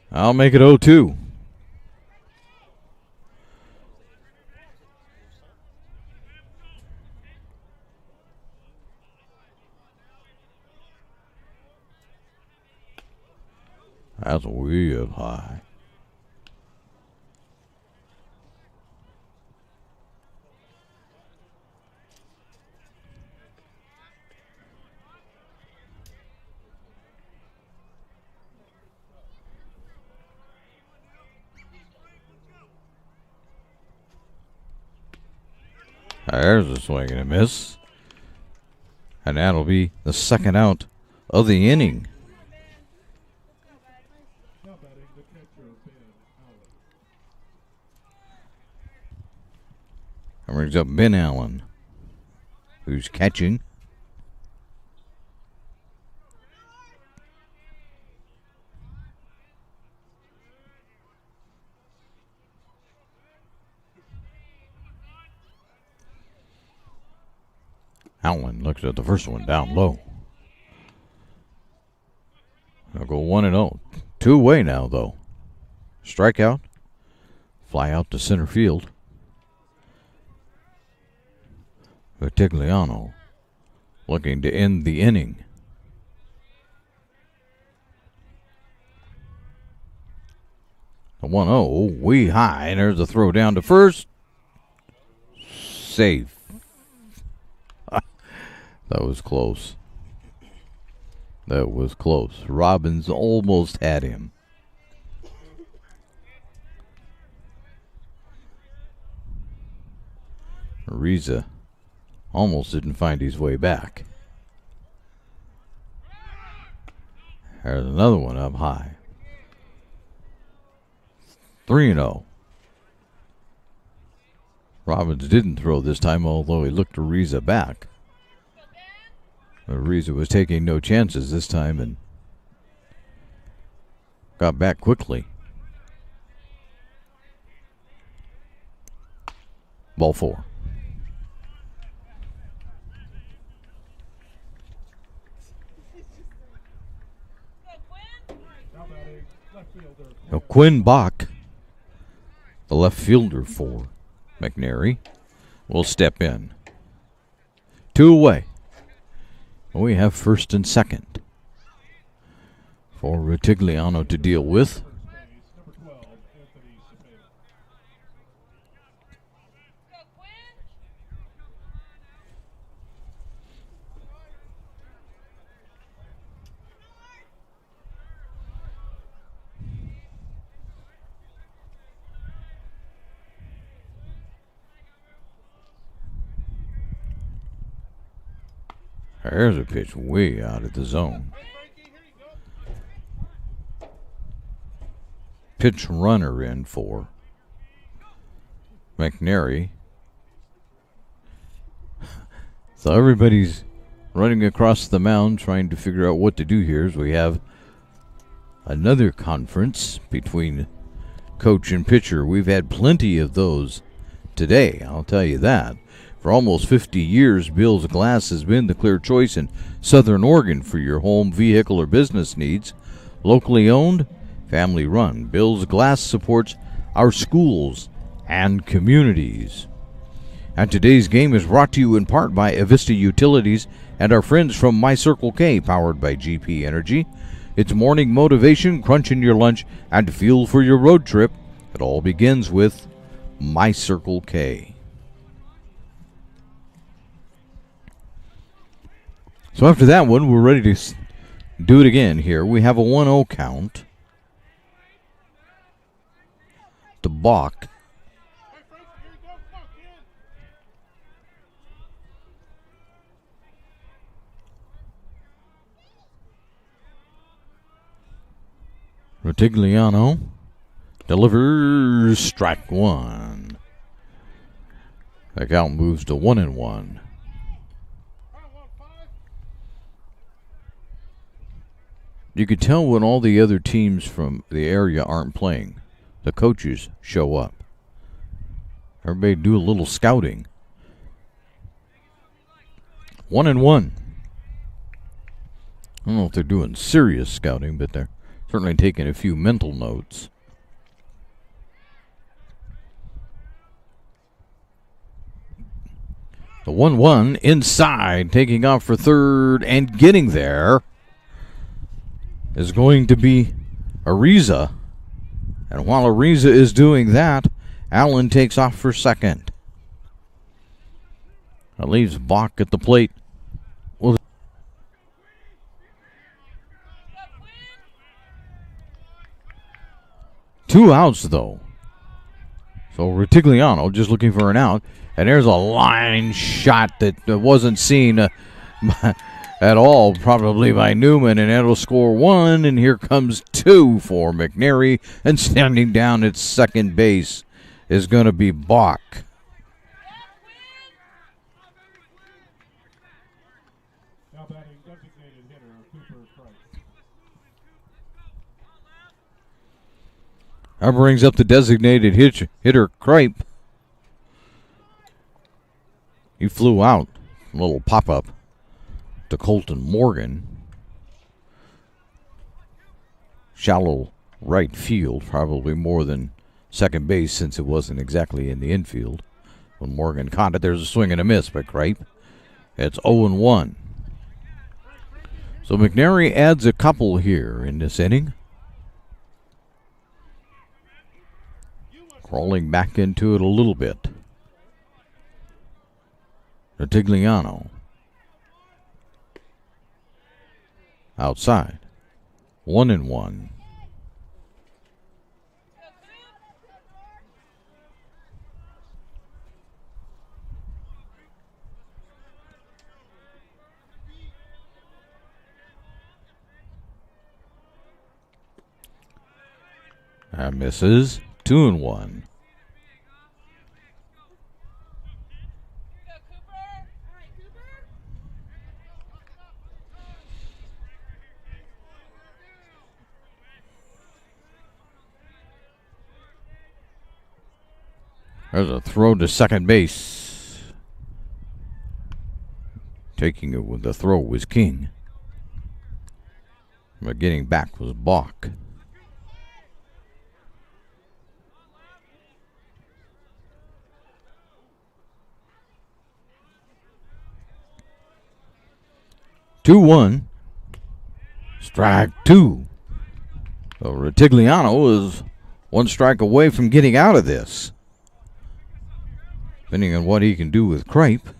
I'll make it 0-2. That's way up high. There's a swing and a miss. And that'll be the second out of the inning. And brings up Ben Allen, who's catching. Allen looks at the first one down low. They'll go 1-0. 2 away now, though. Strikeout. Fly out to center field. Vertigliano looking to end the inning. The 1-0 way high, and there's a throw down to first. Safe. That was close. That was close. Robbins almost had him. Ariza almost didn't find his way back. There's another one up high. 3-0. Robbins didn't throw this time, although he looked Ariza back. Ariza was taking no chances this time and got back quickly. Ball 4. Now Quinn Bach, the left fielder for McNary, will step in. 2 away. We have first and second for Vertigliano to deal with. There's a pitch way out of the zone. Pitch runner in for McNary. So everybody's running across the mound trying to figure out what to do here as we have another conference between coach and pitcher. We've had plenty of those today, I'll tell you that. For almost 50 years, Bill's Glass has been the clear choice in Southern Oregon for your home, vehicle, or business needs. Locally owned, family run, Bill's Glass supports our schools and communities. And today's game is brought to you in part by Avista Utilities and our friends from My Circle K, powered by GP Energy. It's morning motivation, crunching your lunch, and fuel for your road trip. It all begins with My Circle K. So after that one, we're ready to do it again here. We have a 1-0 count to Bach. Rotigliano delivers strike one. The count moves to 1-1. You could tell when all the other teams from the area aren't playing. The coaches show up. Everybody do a little scouting. 1-1. I don't know if they're doing serious scouting, but they're certainly taking a few mental notes. The 1-1 inside, taking off for third and getting there is going to be Ariza. And while Ariza is doing that, Allen takes off for second. That leaves Bach at the plate. Well, 2 outs, though. So Rotigliano just looking for an out. And there's a line shot that wasn't seen at all, probably by Newman, and it'll score 1, and here comes 2 for McNary, and standing down at second base is going to be Bach. Now batting designated hitter Cooper Price. That brings up the designated hitter Kripe. He flew out, a little pop-up to Colton Morgan. Shallow right field, probably more than second base since it wasn't exactly in the infield. When Morgan caught it, there's a swing and a miss by Kripe. It's 0-1. So McNary adds a couple here in this inning. Crawling back into it a little bit. Rotigliano. Outside. 1-1. That misses. 2-1. There's a throw to second base. Taking it with the throw was King. But getting back was Bach. Two one. Strike 2. So Rotigliano is 1 strike away from getting out of this. Depending on what he can do with Kripe.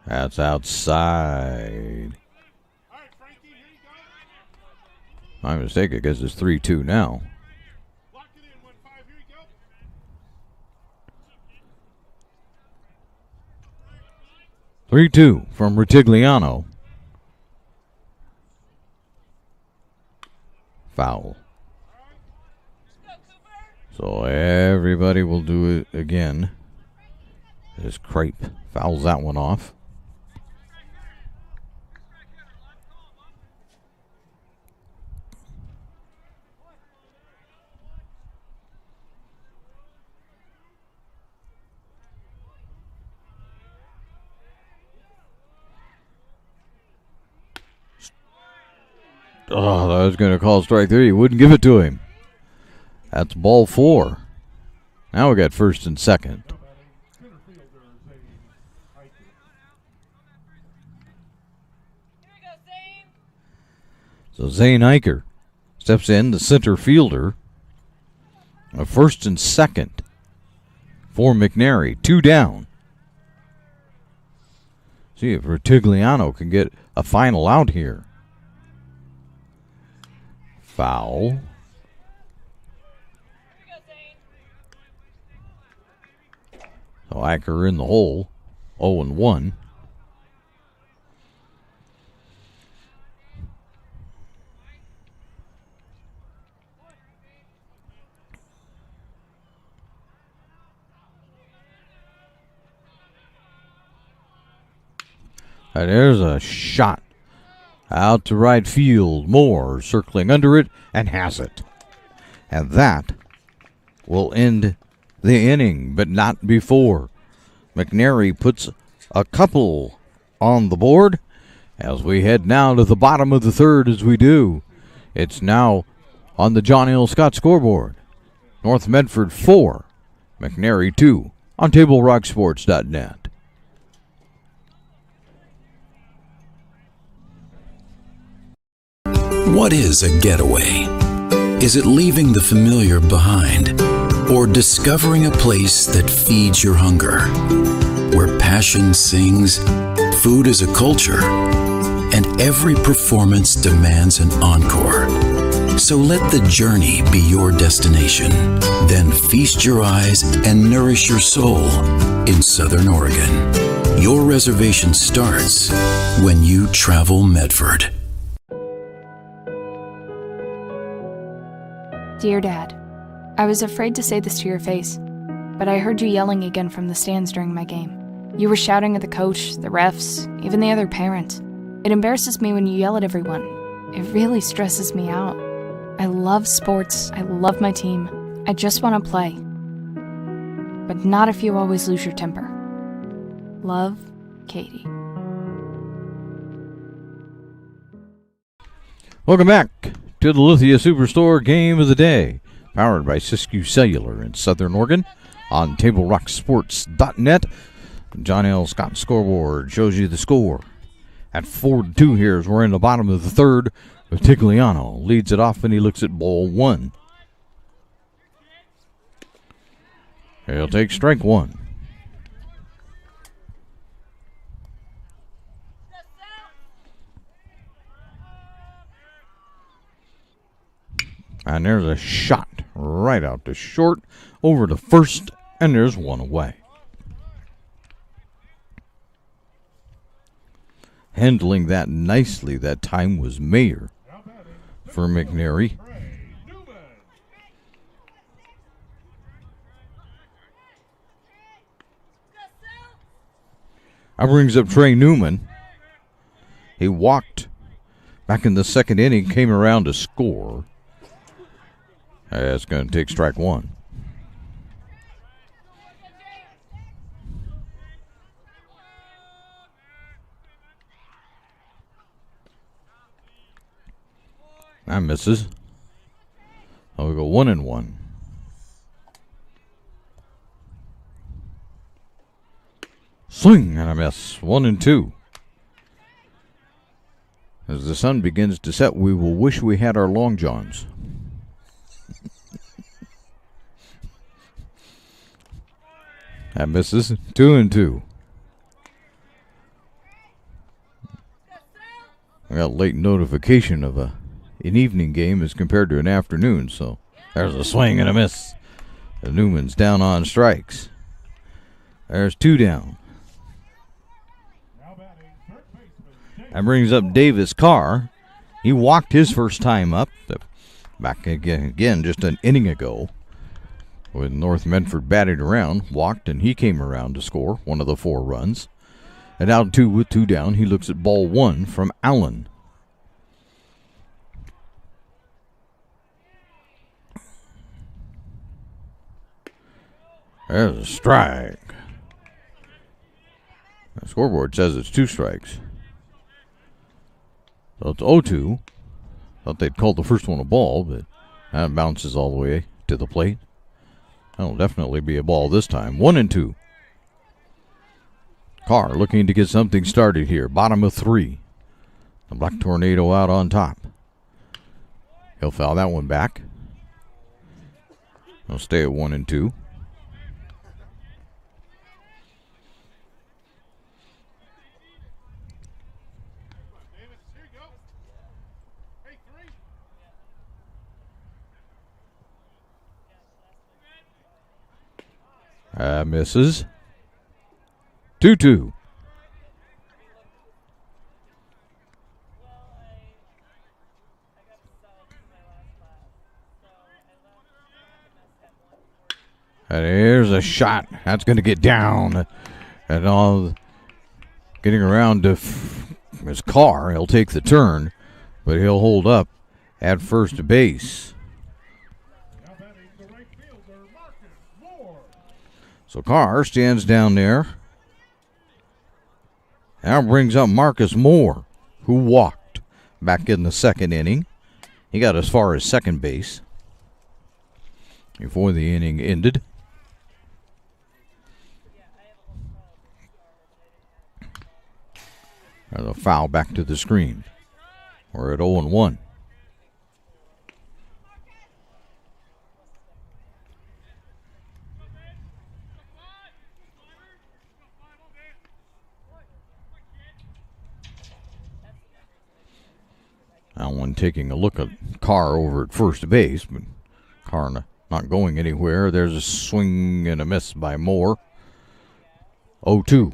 That's outside. My mistake, I guess it's 3-2 now. 3-2 from Rutigliano. Foul. So everybody will do it again. As Crape fouls that one off. Oh, I was going to call strike 3. He wouldn't give it to him. That's ball 4. Now we got first and second. So Zane Eicher steps in, the center fielder. A first and second for McNary. 2 down. See if Rutigliano can get a final out here. Foul. So Eicher in the hole. 0-1. And there's a shot out to right field. Moore circling under it and has it. And that will end the inning, but not before. McNary puts a couple on the board as we head now to the bottom of the third. As we do, it's now on the John L. Scott scoreboard. North Medford 4, McNary 2 on TableRockSports.net. What is a getaway? Is it leaving the familiar behind, or discovering a place that feeds your hunger, where passion sings, food is a culture, and every performance demands an encore? So let the journey be your destination. Then feast your eyes and nourish your soul in Southern Oregon. Your reservation starts when you travel Medford. Dear Dad, I was afraid to say this to your face, but I heard you yelling again from the stands during my game. You were shouting at the coach, the refs, even the other parents. It embarrasses me when you yell at everyone. It really stresses me out. I love sports. I love my team. I just want to play. But not if you always lose your temper. Love, Katie. Welcome back to the Lithia Superstore Game of the Day, powered by Siskiyou Cellular in Southern Oregon on TableRockSports.net. John L. Scott scoreboard shows you the score at 4-2 here as we're in the bottom of the third. Rutigliano leads it off and he looks at ball 1. He'll take strike 1. And there's a shot right out to short, over to first, and there's one away. Handling that nicely that time was Mayer for McNary. That brings up Trey Newman. He walked back in the second inning, came around to score. That's going to take strike 1. That misses. So we go 1-1. Swing and a miss. 1-2. As the sun begins to set, we will wish we had our long johns. That misses. 2-2. I got late notification of a an evening game as compared to an afternoon. So there's a swing and a miss. And Newman's down on strikes. There's 2 down. That brings up Davis Carr. He walked his first time up. Back again just an inning ago. With North Medford batted around, walked, and he came around to score one of the 4 runs. And out 2 with 2 down, he looks at ball 1 from Allen. There's a strike. The scoreboard says it's 2 strikes. So it's 0-2. Thought they'd called the first one a ball, but that bounces all the way to the plate. That'll definitely be a ball this time. 1-2. Carr looking to get something started here. Bottom of 3. The Black Tornado out on top. He'll foul that one back. He'll stay at 1-2. Misses. 2-2. And here's a shot. That's going to get down. And all getting around to his car. He'll take the turn, but he'll hold up at first base. So Carr stands down there. Now brings up Marcus Moore, who walked back in the 2nd inning. He got as far as second base before the inning ended. There's a foul back to the screen. We're at 0-1. Allen taking a look at Carr over at first base, but Carr not going anywhere. There's a swing and a miss by Moore. 0-2.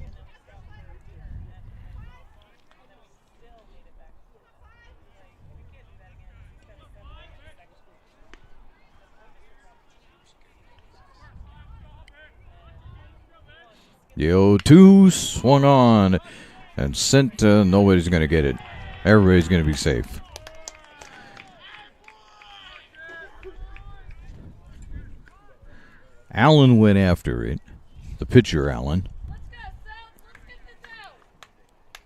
The 0-2 swung on and sent. Nobody's going to get it. Everybody's going to be safe. Allen went after it. The pitcher, Allen.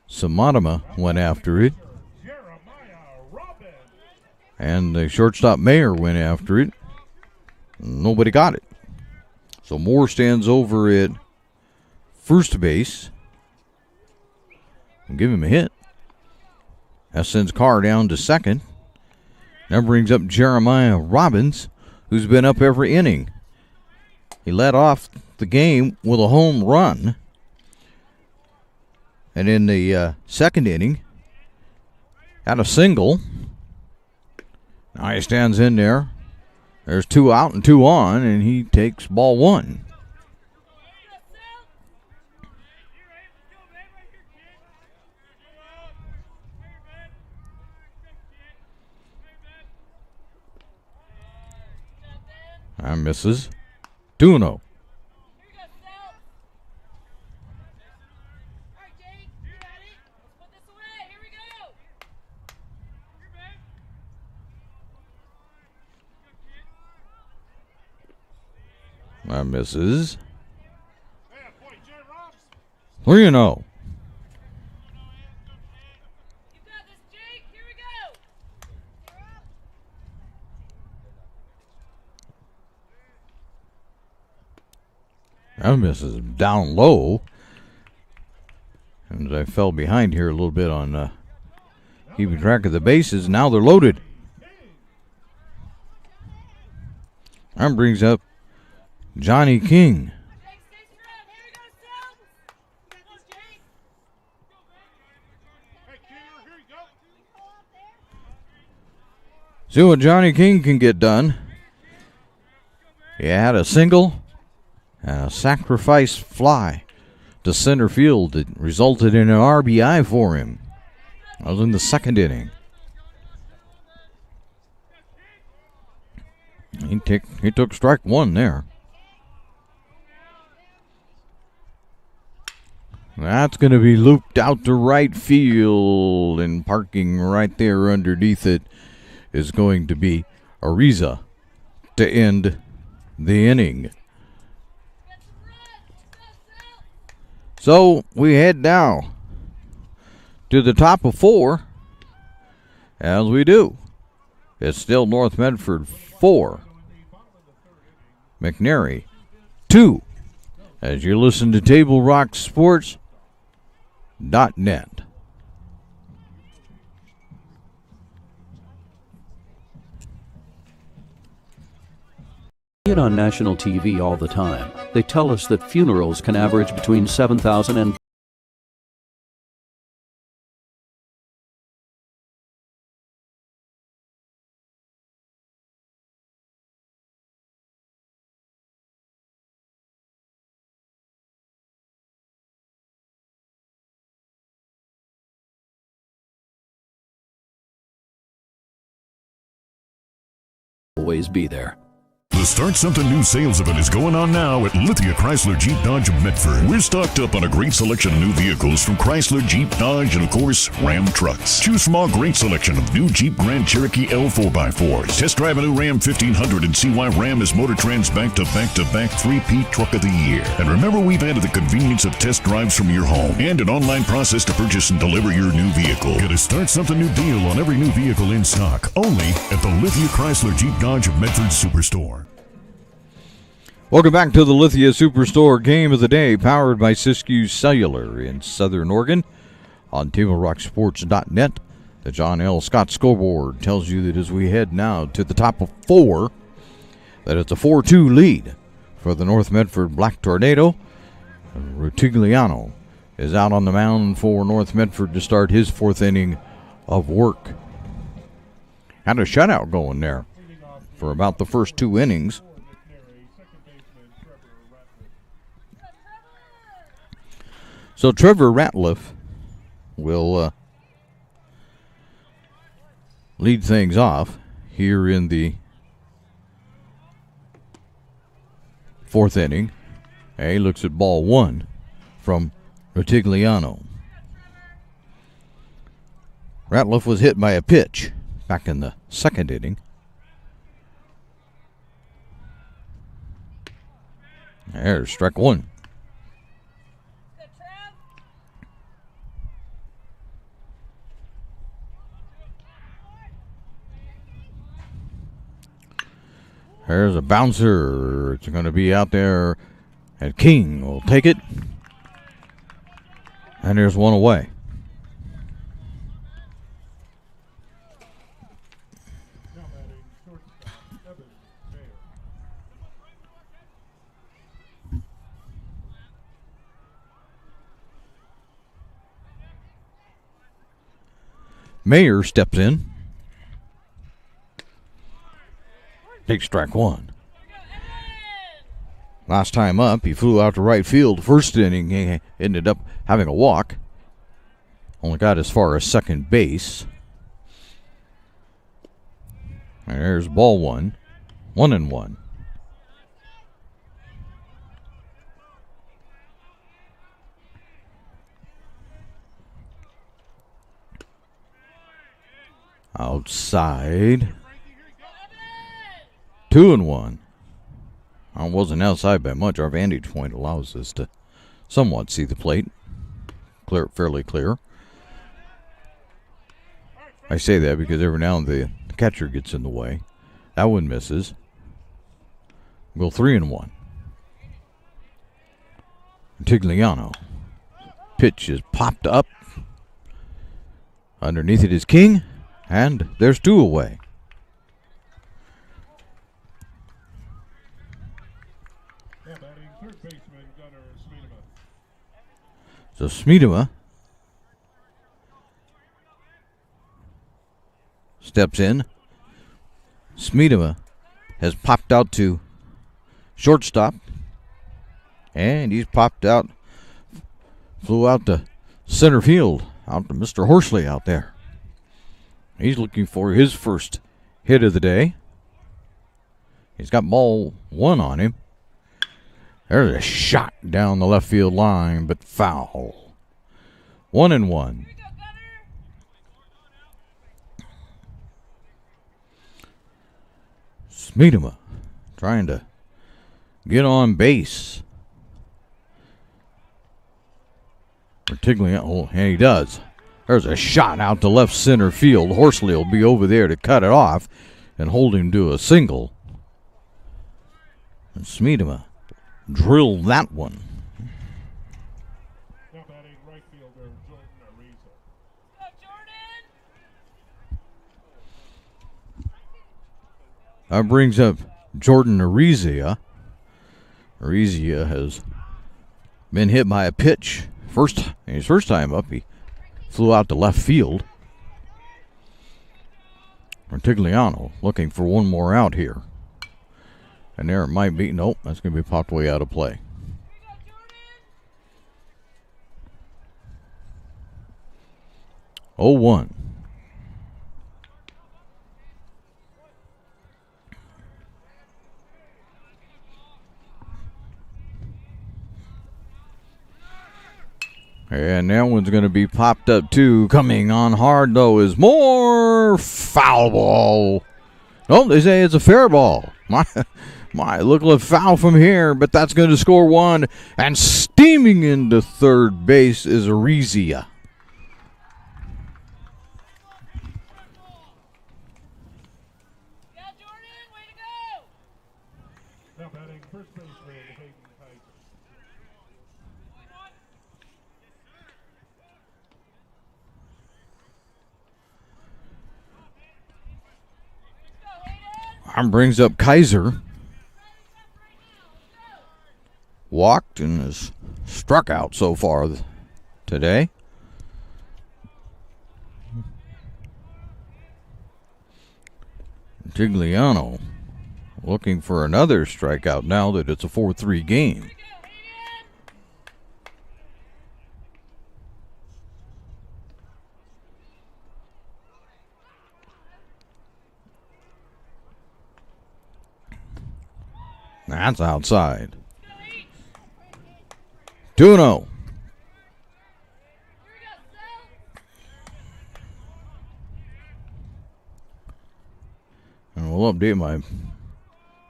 Samadama went after it. And the shortstop Mayer went after it. Nobody got it. So Moore stands over at first base and give him a hit. That sends Carr down to second. That brings up Jeremiah Robbins, who's been up every inning. He led off the game with a home run. And in the 2nd inning, had a single. Now he stands in there. There's 2 out and 2 on, and he takes ball 1. And misses. 2-0. That misses. 3-0. That misses down low. And I fell behind here a little bit on keeping track of the bases. Now they're loaded. That brings up Johnny King. See what Johnny King can get done. He had a single and a sacrifice fly to center field that resulted in an RBI for him. That was in the second inning. He took strike one there. That's going to be looped out to right field, and parking right there underneath it is going to be Ariza to end the inning. So we head now to the top of 4, as we do. It's still North Medford 4, McNary 2, as you listen to TableRockSports.net. See it on national TV all the time. They tell us that funerals can average between 7,000 and always be there. The Start Something New sales event is going on now at Lithia Chrysler Jeep Dodge of Medford. We're stocked up on a great selection of new vehicles from Chrysler, Jeep, Dodge, and of course, Ram trucks. Choose from our great selection of new Jeep Grand Cherokee L 4x4s. Test drive a new Ram 1500 and see why Ram is Motor Trend's back-to-back-to-back 3P Truck of the Year. And remember, we've added the convenience of test drives from your home and an online process to purchase and deliver your new vehicle. Get a Start Something New deal on every new vehicle in stock, only at the Lithia Chrysler Jeep Dodge of Medford Superstore. Welcome back to the Lithia Superstore Game of the Day, powered by Siskiyou Cellular in Southern Oregon on TableRockSports.net. The John L. Scott scoreboard tells you that as we head now to the top of 4, that it's a 4-2 lead for the North Medford Black Tornado. Rutigliano is out on the mound for North Medford to start his 4th inning of work. Had a shutout going there for about the first 2 innings. So Trevor Ratliff will lead things off here in the 4th inning. He looks at ball 1 from Rutigliano. Ratliff was hit by a pitch back in the 2nd inning. There's strike 1. There's a bouncer. It's going to be out there, and King will take it. And there's one away. Mayer steps in. Takes strike 1. Last time up, he flew out to right field. First inning, he ended up having a walk. Only got as far as second base. And there's ball 1. 1-1. Outside. 2-1. I wasn't outside by much. Our vantage point allows us to somewhat see the plate. Fairly clear. I say that because every now and then the catcher gets in the way. That one misses. Go 3-1. Tigliano. Pitch is popped up. Underneath it is King. And there's 2 away. So Smedema steps in, Smeedema has popped out to shortstop. And he's popped out, flew out to center field, out to Mr. Horsley out there. He's looking for his first hit of the day. He's got ball one on him. There's a shot down the left field line, but foul. 1-1. Smeedema trying to get on base. Particularly, and he does. There's a shot out to left center field. Horsley will be over there to cut it off and hold him to a single. And Smeedema drilled that one. Now batting right fielder Jordan Ariza. That brings up Jordan Ariza. Ariza has been hit by a pitch. His first time up, he flew out to left field. Rentigliano looking for one more out here. And there it might be. Nope, that's going to be popped way out of play. Oh, 1. And that one's going to be popped up too. Coming on hard, though, is more foul ball. Oh, they say it's a fair ball. My, look like foul from here, but that's going to score one. And steaming into third base is Ariza. Now batting first baseman Hayden Kaiser. Arm brings up Kaiser. Walked and has struck out so far today. Gigliano looking for another strikeout now that it's a 4-3 game. That's outside. 2-0. And we'll update my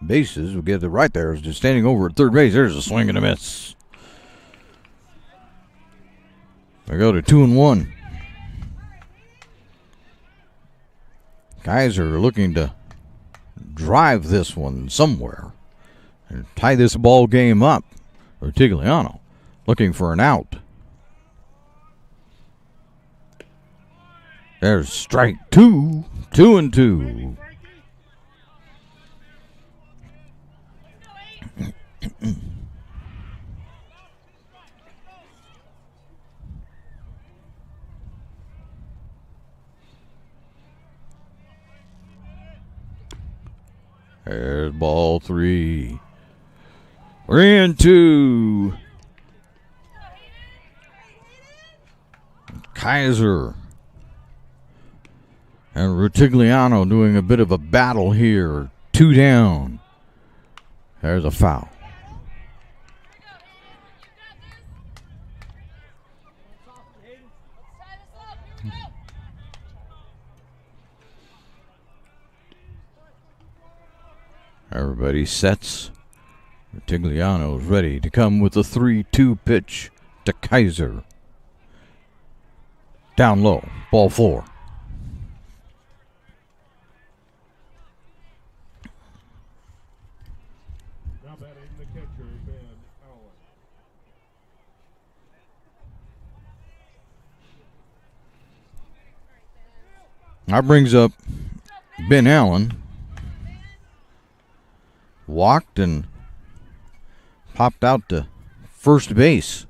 bases. We'll get it right there. It's just standing over at third base. There's a swing and a miss. We go to 2-1. Guys are looking to drive this one somewhere and tie this ball game up. Rentigliano looking for an out. There's strike 2. 2-2. There's ball 3. 3-2. Kaiser and Rentigliano doing a bit of a battle here. 2 down. There's a foul. Everybody sets. Rentigliano is ready to come with a 3-2 pitch to Kaiser. Down low, ball 4. Now batting the catcher, Ben Allen. That brings up Ben Allen. Walked and popped out to first base.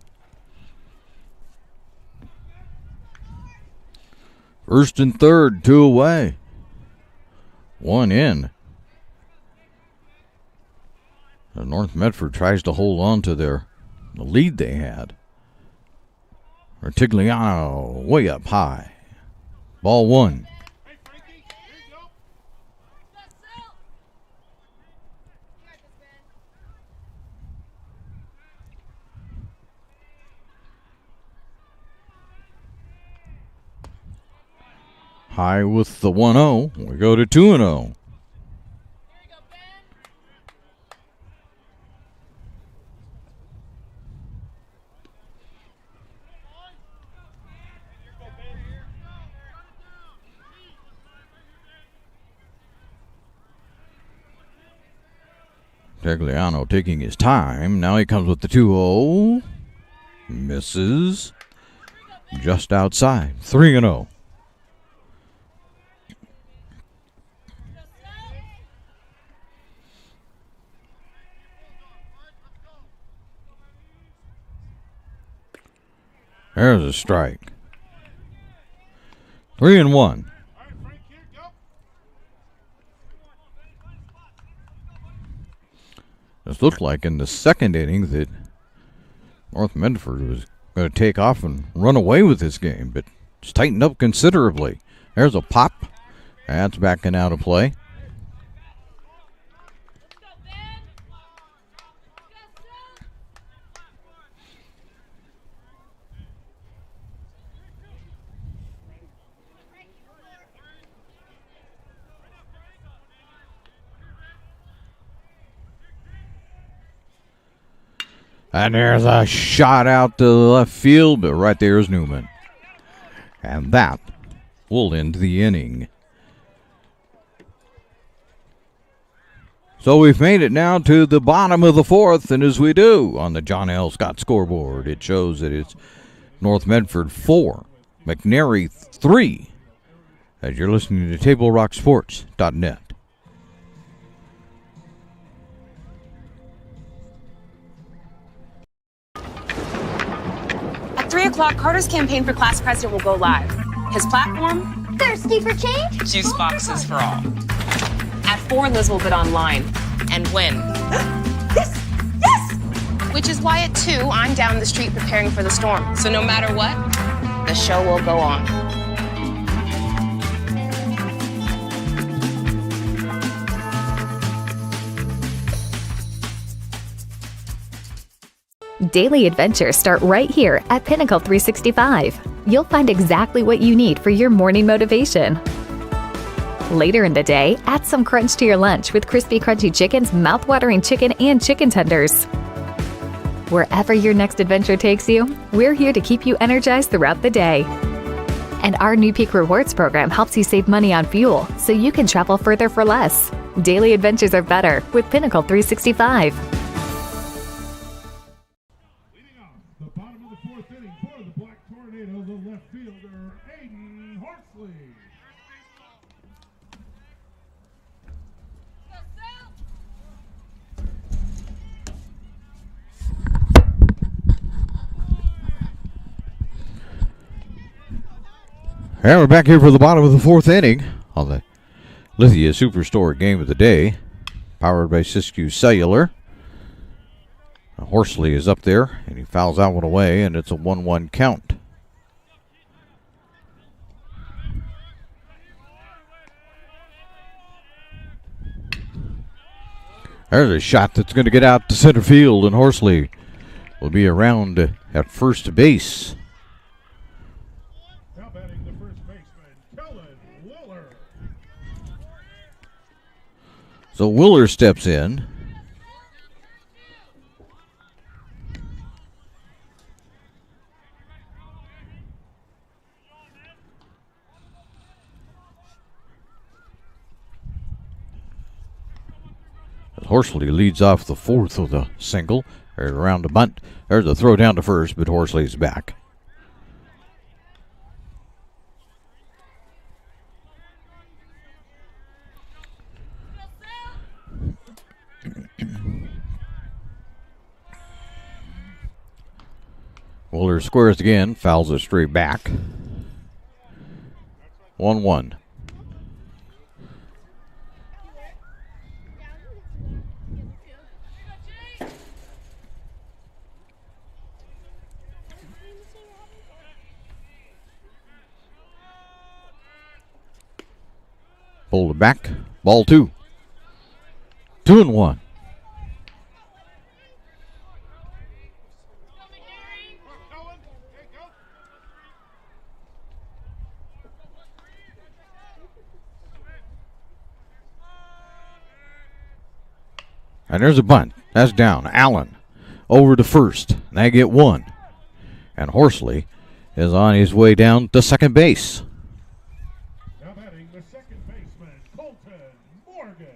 First and third, 2 away. 1 in. North Medford tries to hold on to the lead they had. Artigliano way up high. Ball one. High with the 1-0. We go to 2-0. Tagliano taking his time. Now he comes with the 2-0. Misses. Just outside. 3-0. There's a strike. 3-1. This looked like in the second inning that North Medford was going to take off and run away with this game, but it's tightened up considerably. There's a pop. That's backing out of play. And there's a shot out to the left field, but right there is Newman. And that will end the inning. So we've made it now to the bottom of the fourth, and as we do on the John L. Scott scoreboard, it shows that it's North Medford 4, McNary 3, as you're listening to TableRockSports.net. At 3 o'clock, Carter's campaign for class president will go live. His platform? Thirsty for change? Juice boxes for all. At 4, Liz will bid online and win. Yes! Yes! Which is why at 2, I'm down the street preparing for the storm. So no matter what, the show will go on. Daily adventures start right here at Pinnacle 365. You'll find exactly what you need for your morning motivation. Later in the day, add some crunch to your lunch with crispy, crunchy chickens, mouth-watering chicken, and chicken tenders. Wherever your next adventure takes you, we're here to keep you energized throughout the day. And our new Peak Rewards program helps you save money on fuel so you can travel further for less. Daily adventures are better with Pinnacle 365. And we're back here for the bottom of the fourth inning on the Lithia Superstore game of the day, powered by Siskiyou Cellular. Horsley is up there, and he fouls that one away, and it's a 1-1 count. There's a shot that's going to get out to center field, and Horsley will be around at first base. So Willer steps in. Horsley leads off the fourth with a single. There's around the bunt. There's a throw down to first, but Horsley's back. Willer squares again, fouls it straight back. 1-1. pulled it back. Ball 2. 2-1. And there's a bunt. That's down. Allen over to first. And they get 1. And Horsley is on his way down to second base. Now batting the second baseman, Colton Morgan.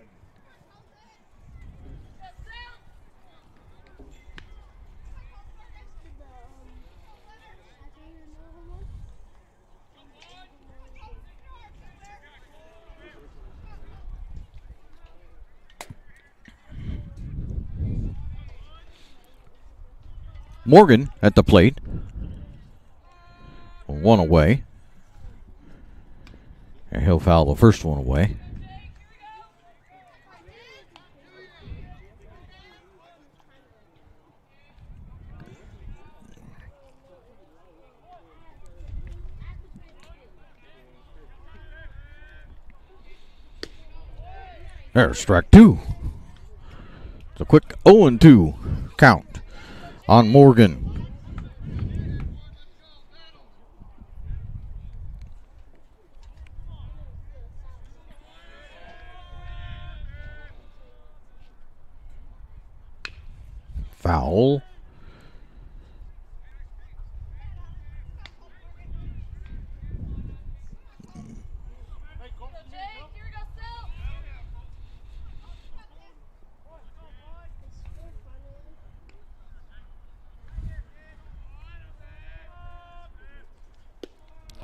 Morgan at the plate. 1 away. And he'll foul the first one away. There's strike 2. It's a quick 0-2 count on Morgan. Foul.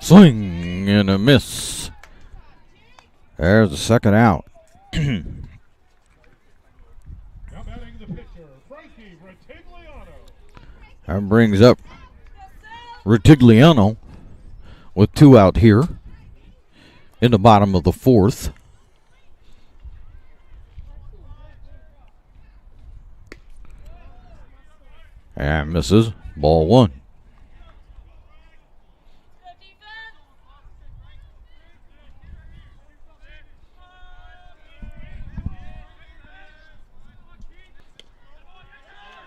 Swing and a miss. There's the second out. Now batting the pitcher, Frankie Retigliano. That brings up Retigliano with 2 out here in the bottom of the 4th. And misses. Ball 1.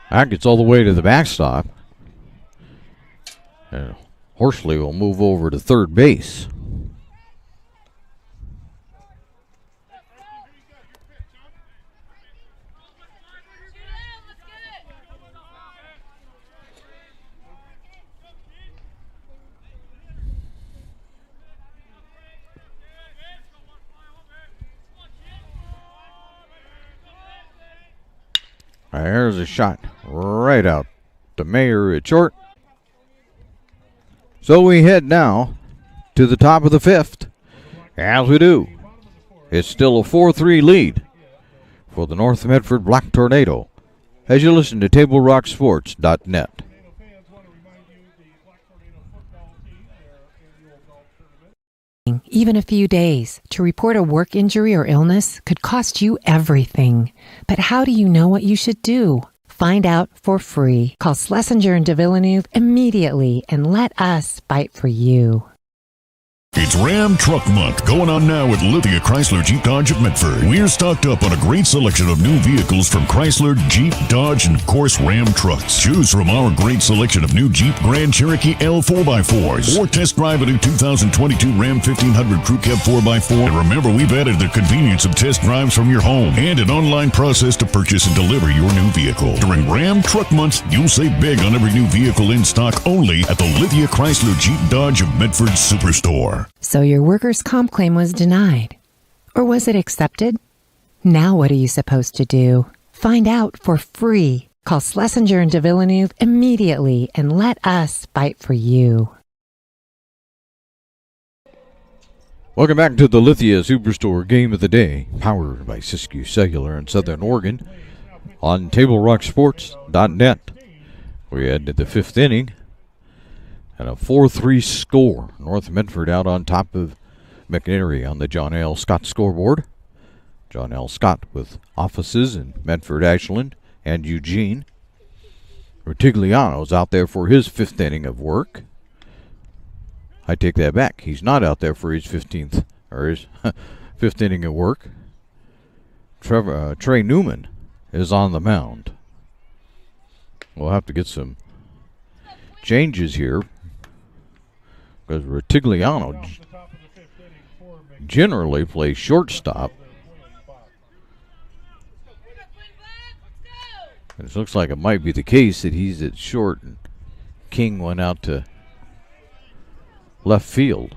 That gets all the way to the backstop. And Horsley will move over to third base. There's a shot right out to Mayer at short. So we head now to the top of the 5th. As we do, it's still a 4-3 lead for the North Medford Black Tornado as you listen to TableRockSports.net. Even a few days to report a work injury or illness could cost you everything. But how do you know what you should do? Find out for free. Call Schlesinger and de Villeneuve immediately and let us fight for you. It's Ram Truck Month going on now at Lithia Chrysler Jeep Dodge of Medford. We're stocked up on a great selection of new vehicles from Chrysler, Jeep, Dodge, and of course Ram trucks. Choose from our great selection of new Jeep Grand Cherokee L 4x4s or test drive a new 2022 Ram 1500 Crew Cab 4x4. And remember, we've added the convenience of test drives from your home and an online process to purchase and deliver your new vehicle. During Ram Truck Month, you'll save big on every new vehicle in stock only at the Lithia Chrysler Jeep Dodge of Medford Superstore. So your workers' comp claim was denied. Or was it accepted? Now what are you supposed to do? Find out for free. Call Schlesinger and de Villeneuve immediately and let us fight for you. Welcome back to the Lithia Superstore Game of the Day, powered by Siskiyou Cellular in Southern Oregon on TableRockSports.net. We head to the 5th inning. And a 4-3 score. North Medford out on top of McNary on the John L. Scott scoreboard. John L. Scott with offices in Medford, Ashland, and Eugene. Retigliano's out there for his 5th inning of work. I take that back. He's not out there for his 15th or his Fifth inning at work. Trey Newman is on the mound. We'll have to get some changes here because Retigliano generally plays shortstop. And it looks like it might be the case that he's at short and King went out to left field.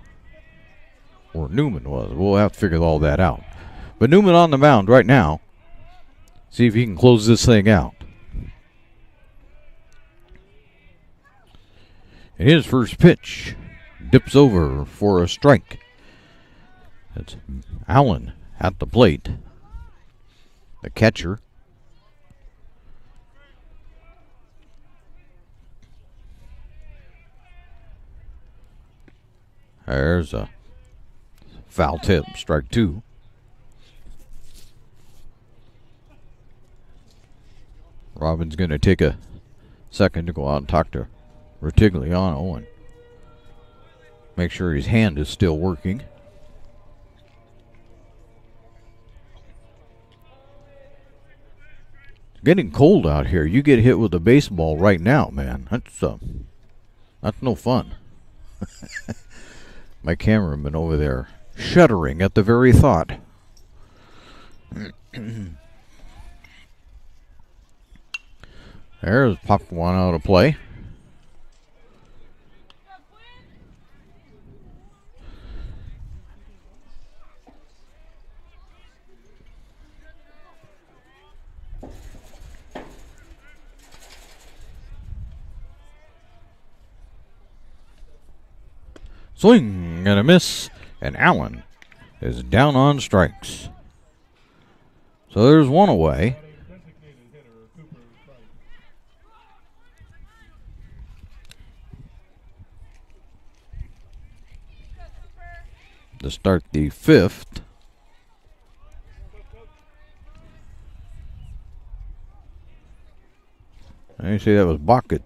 Or Newman was. We'll have to figure all that out. But Newman on the mound right now. See if he can close this thing out. And his first pitch dips over for a strike. It's Allen at the plate. The catcher. There's a foul tip, strike two. Robin's going to take a second to go out and talk to Retigliano and make sure his hand is still working. It's getting cold out here. You get hit with a baseball right now, man. That's no fun. My cameraman over there shuddering at the very thought. There's popped one out of play. Swing and a miss, and Allen is down on strikes. So there's one away. To start the fifth. I say that was Bucket.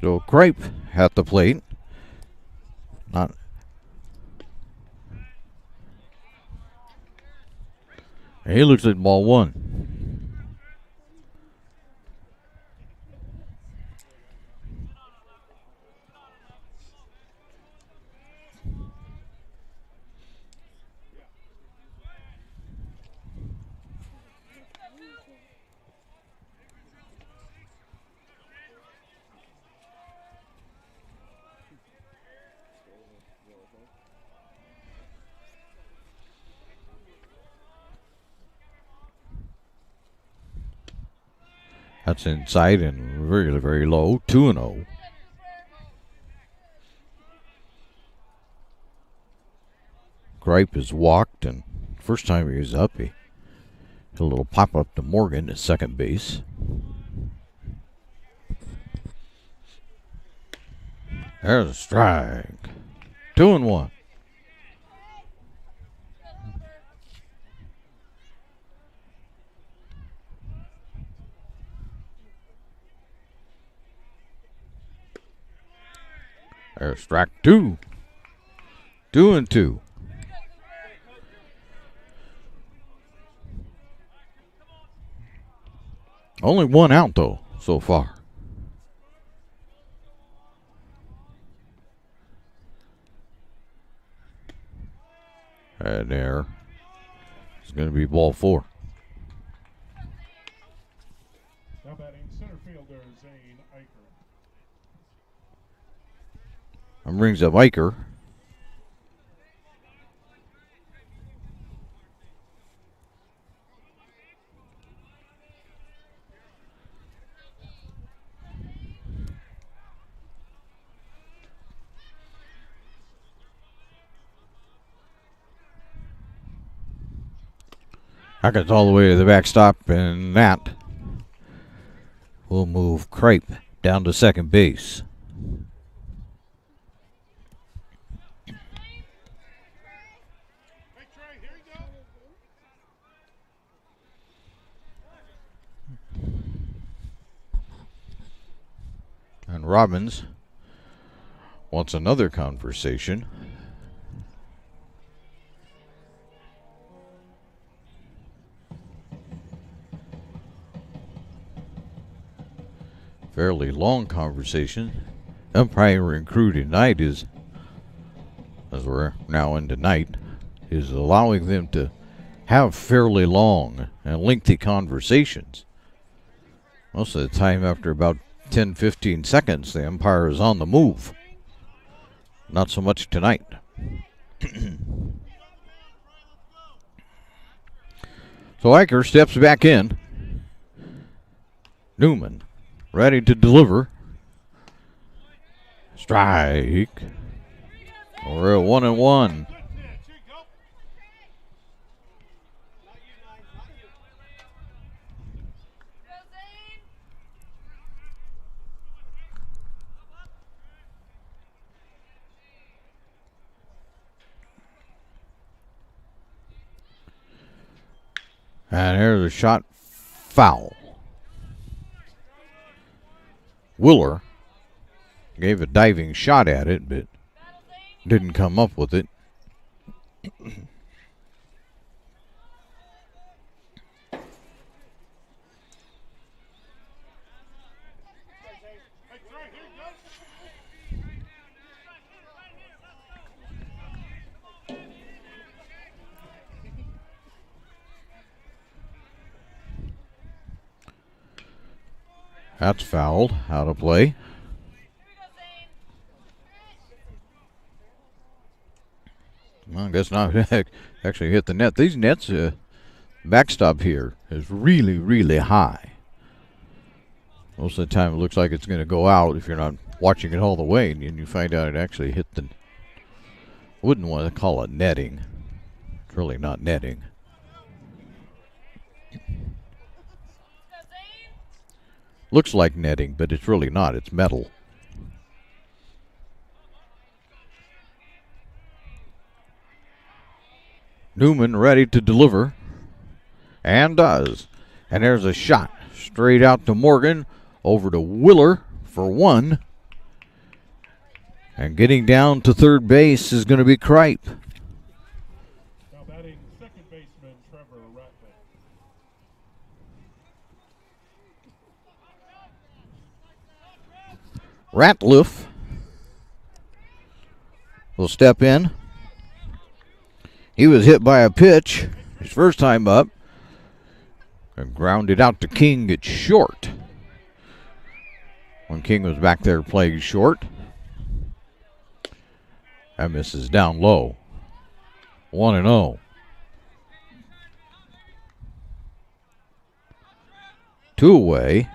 So Cripe at the plate. And he looks at ball one. That's inside and very, very low. 2-0. Gripe is walked, and first time he was up, he did a little pop up to Morgan at second base. There's a strike. 2-1. There's strike two. 2-2. Only one out, though, so far. And there. It's going to be ball four. Now batting center fielder Zane Eicher. And brings up Eicher. Hackett's all the way to the backstop, and that will move Cripe down to second base. Robbins wants another conversation. Fairly long conversation. Umpiring crew tonight is, as we're now into night, is allowing them to have fairly long and lengthy conversations. Most of the time, after about 10-15 seconds, the umpire is on the move. Not so much tonight. So Eicher steps back in. Newman ready to deliver. Strike. We're at 1-1. And here's a shot foul. Willer gave a diving shot at it, but didn't come up with it. That's fouled, out of play. Well, I guess not. Actually hit the net. These nets, backstop here is really, really high. Most of the time it looks like it's going to go out if you're not watching it all the way, and you find out it actually hit the, wouldn't want to call it netting. It's really not netting. Looks like netting, but it's really not. It's metal. Newman ready to deliver. And does. And there's a shot. Straight out to Morgan. Over to Willer for one. And getting down to third base is going to be Kripe. Now batting second baseman Trevor Ratliff. Ratliff will step in. He was hit by a pitch his first time up and grounded out to King at short. When King was back there playing short. That misses down low. 1-0. 2 away.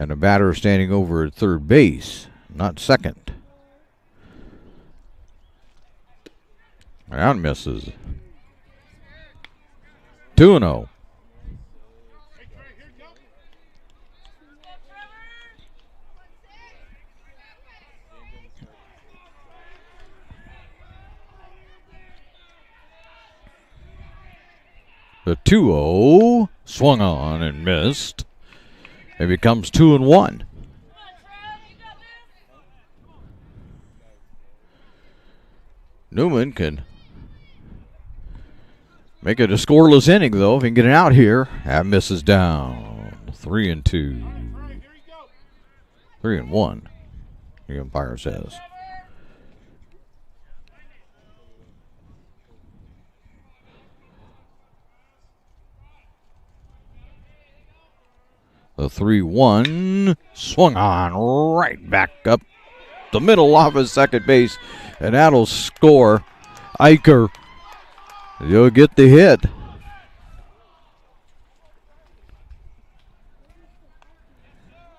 And a batter standing over at third base, not second. And misses. 2-0. The 2-0 swung on and missed. It becomes 2-1. Newman can make it a scoreless inning, though, if he can get it out here. That misses down. 3-2. 3-1, the umpire says. The 3-1 swung on right back up the middle off of second base, and that'll score. Eicher, you'll get the hit.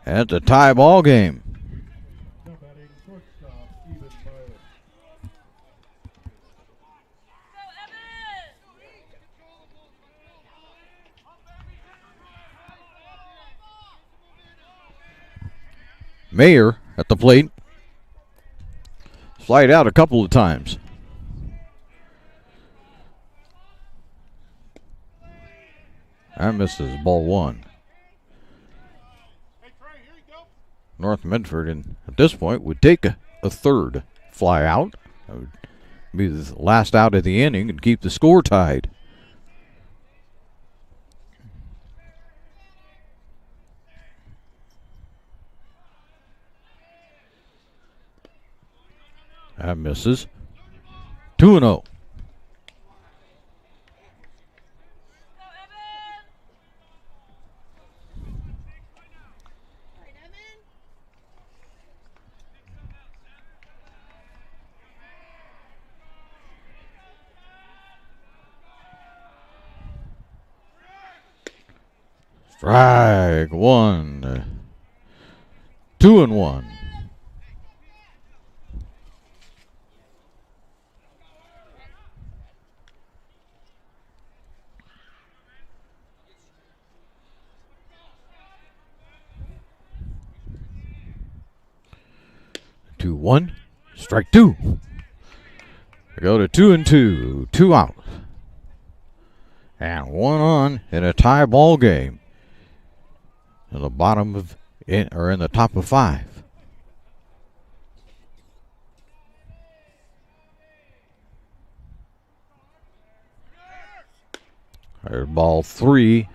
That's a tie ball game. Mayer at the plate. Slide out a couple of times. That misses ball one. North Medford, and at this point would take a third fly out. That would be the last out of the inning and keep the score tied. That misses. 2-0. Strike one. 2-1. Two, 1. Strike 2. We go to 2-2. 2 out. And 1 on in a tie ball game. In the bottom of or in the top of 5. There's ball 3.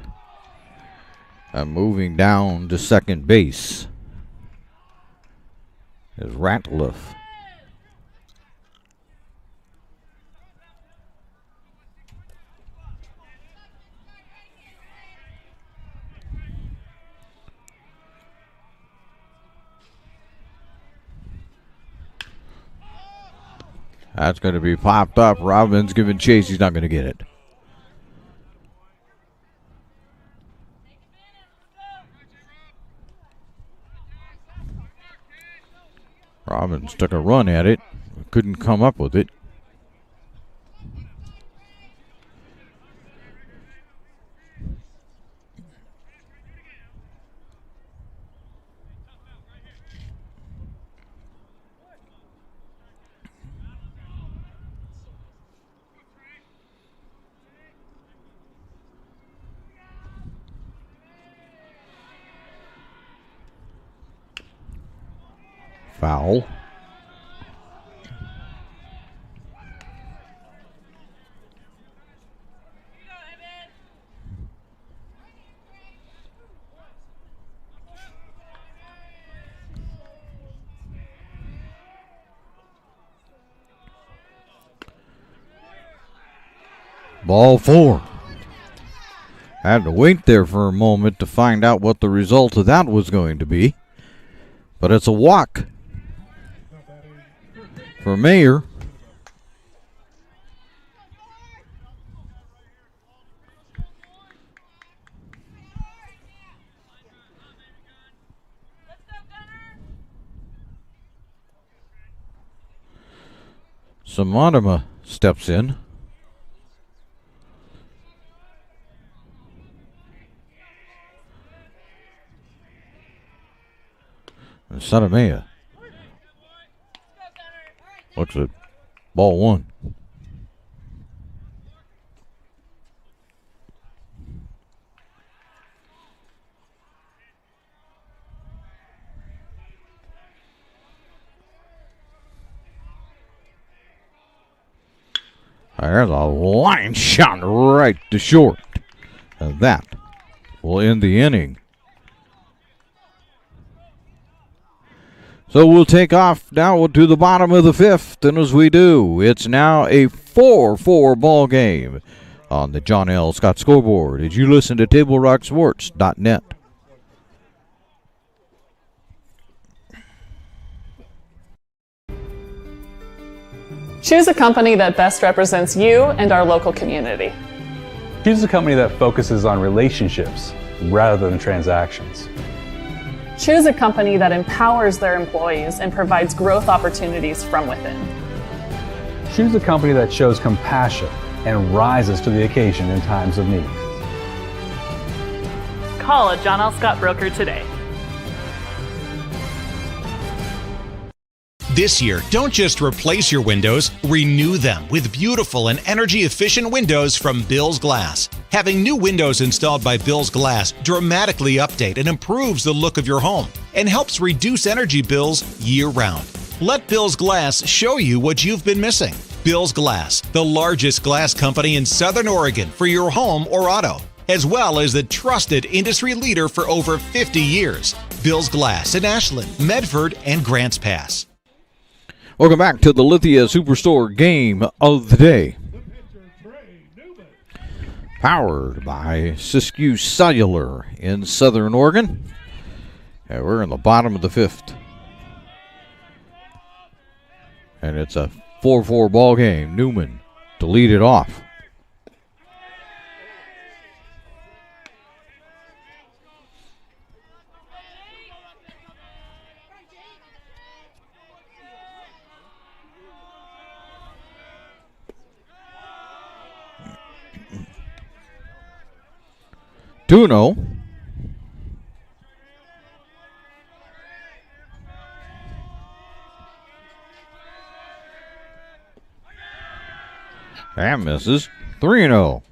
And moving down to second base is Ratliff. That's going to be popped up. Robbins giving chase. He's not going to get it. Robbins took a run at it. Couldn't come up with it. Foul. Ball 4. Had to wait there for a moment to find out what the result of that was going to be. But it's a walk for Mayer. Samadama steps in. And Sanamea looks at ball 1. There's a line shot right to short. And that will end the inning. So we'll take off now to the bottom of the 5th, and as we do, it's now a 4-4 ball game on the John L. Scott scoreboard as you listen to TableRockSports.net. Choose a company that best represents you and our local community. Choose a company that focuses on relationships rather than transactions. Choose a company that empowers their employees and provides growth opportunities from within. Choose a company that shows compassion and rises to the occasion in times of need. Call a John L. Scott broker today. This year, don't just replace your windows, renew them with beautiful and energy-efficient windows from Bill's Glass. Having new windows installed by Bill's Glass dramatically update and improves the look of your home and helps reduce energy bills year-round. Let Bill's Glass show you what you've been missing. Bill's Glass, the largest glass company in Southern Oregon for your home or auto, as well as the trusted industry leader for over 50 years. Bill's Glass in Ashland, Medford, and Grants Pass. Welcome back to the Lithia Superstore game of the day. Powered by Siskiyou Cellular in Southern Oregon. And we're in the bottom of the fifth. And it's a 4-4 ball game. Newman to lead it off. Tuno. And misses. 3-0.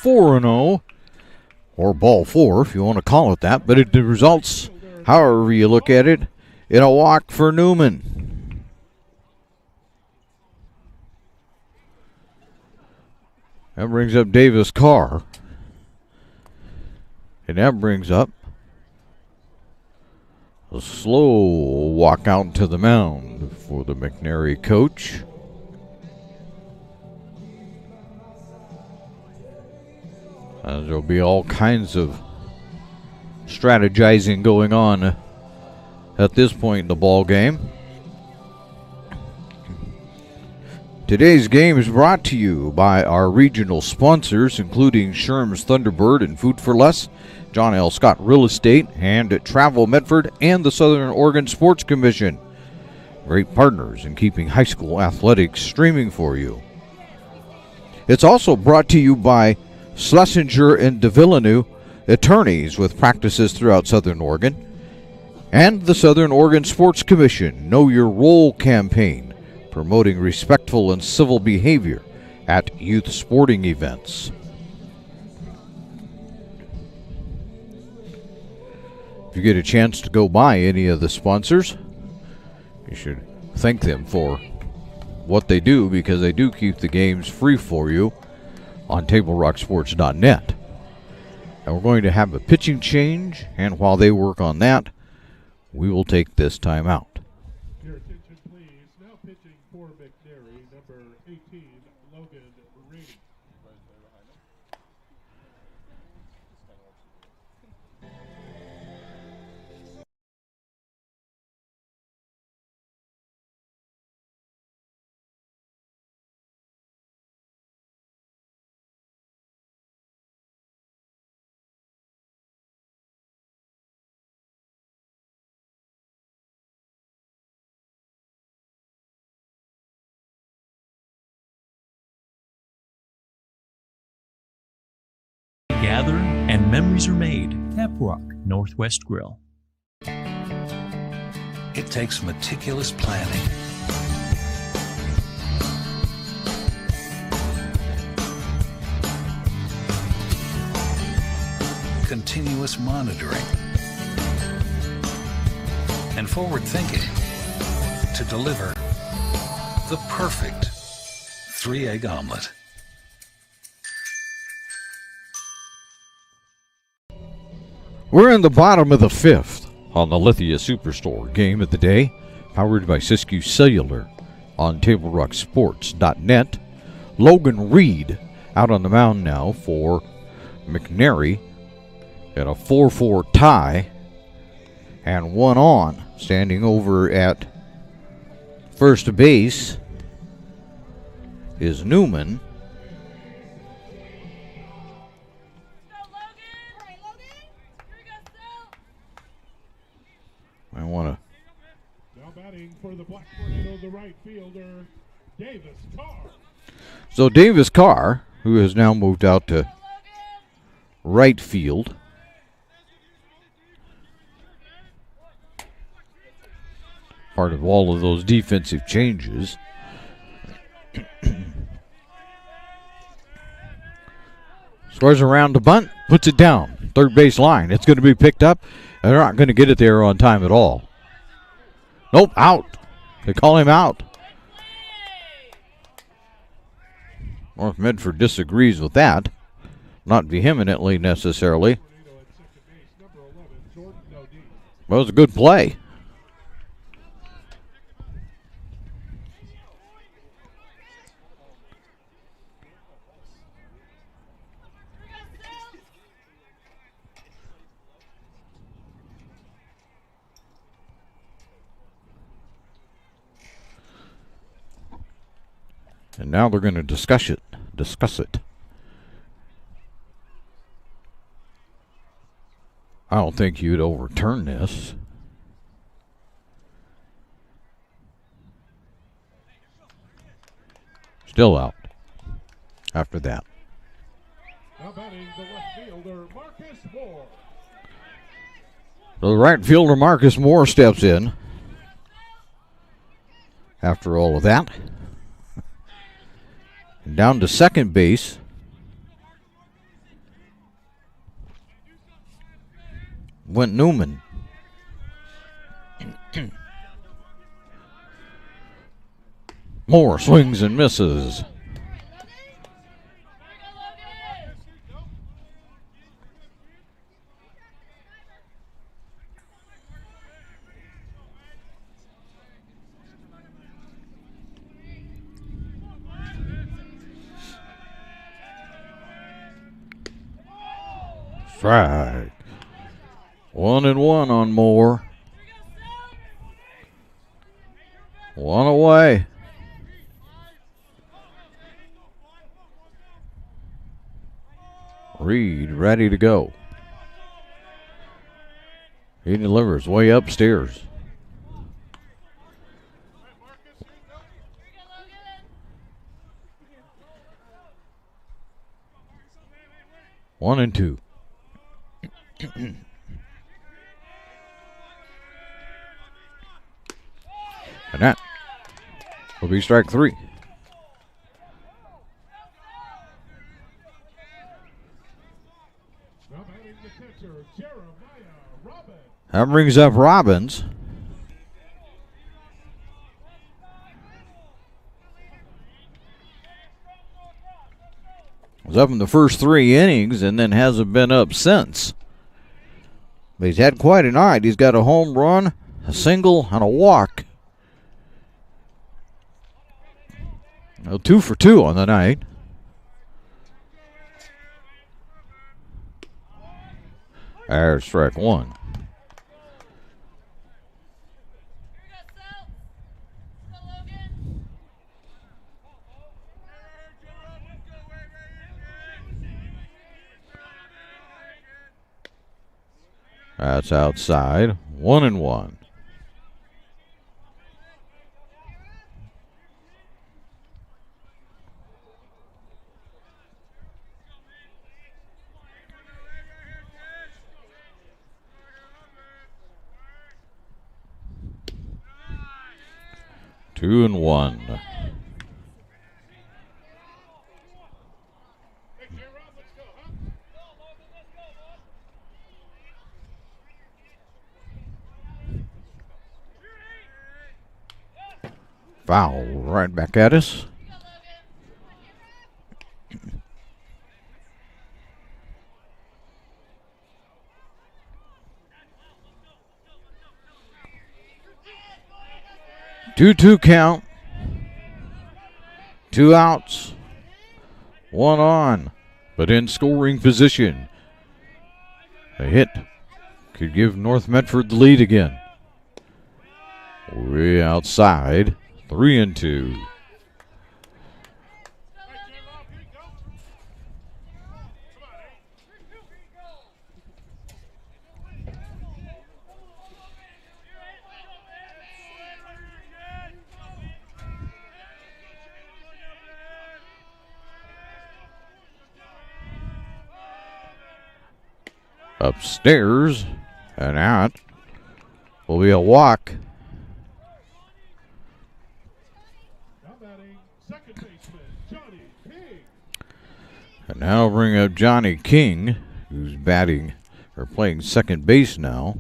(4-0), or ball four if you want to call it that, but it results, however you look at it, in a walk for Newman. That brings up Davis Carr. And that brings up a slow walk out to the mound for the McNary coach. There'll be all kinds of strategizing going on at this point in the ball game. Today's game is brought to you by our regional sponsors, including Sherm's Thunderbird and Food for Less, John L. Scott Real Estate, and Travel Medford, and the Southern Oregon Sports Commission. Great partners in keeping high school athletics streaming for you. It's also brought to you by Schlesinger and DeVilleneuve, attorneys with practices throughout Southern Oregon, and the Southern Oregon Sports Commission Know Your Role campaign, promoting respectful and civil behavior at youth sporting events. If you get a chance to go by any of the sponsors, you should thank them for what they do, because they do keep the games free for you on TableRockSports.net. And we're going to have a pitching change, and while they work on that, we will take this time out. Your attention, please. Now pitching for McNary, number 18, Logan Reed. Gather and memories are made. Tap Rock Northwest Grill. It takes meticulous planning, continuous monitoring, and forward thinking to deliver the perfect 3-egg omelet. We're in the bottom of the fifth on the Lithia Superstore game of the day, powered by Siskiyou Cellular on TableRockSports.net. Logan Reed out on the mound now for McNary in a 4-4 tie, and one on. Standing over at first base is Newman. I want to. Now batting for the Black Tornado, the right fielder, Davis Carr. So Davis Carr who has now moved out to right field. Part of all of those defensive changes. Squares around the bunt, puts it down. Third base line. It's going to be picked up. And they're not going to get it there on time at all. Nope, out. They call him out. North Medford disagrees with that. Not vehemently necessarily. But it was a good play. And now they're going to discuss it. I don't think you'd overturn this. Still out after that. Now batting the left fielder, Marcus Moore. So the right fielder, Marcus Moore, steps in after all of that. And down to second base. Went Newman. Moore swings and misses. Strike. 1-1 on Moore. One away. Reed ready to go. He delivers way upstairs. One and two. And that will be strike three. That brings up Robbins. Was up in the first 3 innings and then hasn't been up since. But he's had quite a night. He's got a home run, a single, and a walk. 2 for 2 on the night. There's strike one. That's outside. 1-1. Two and one. Foul right back at us. Two count. 2 outs. 1 on, but in scoring position. A hit could give North Medford the lead again. Way outside. 3-2. upstairs, and that will be a walk. And now bring up Johnny King, who's batting or playing second base now.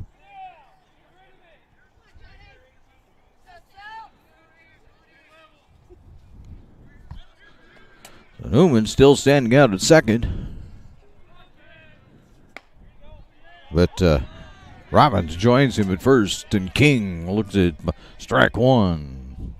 So Newman still standing out at second. But Robbins joins him at first, and King looks at strike one.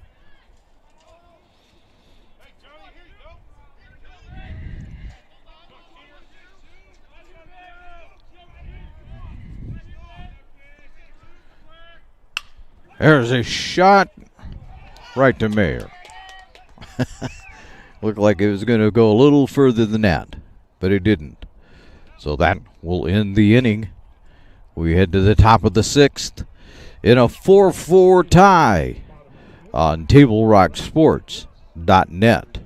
There's a shot right to Mayer. Looked like it was going to go a little further than that, but it didn't. So that will end the inning. We head to the top of the sixth in a 4-4 tie on TableRockSports.net.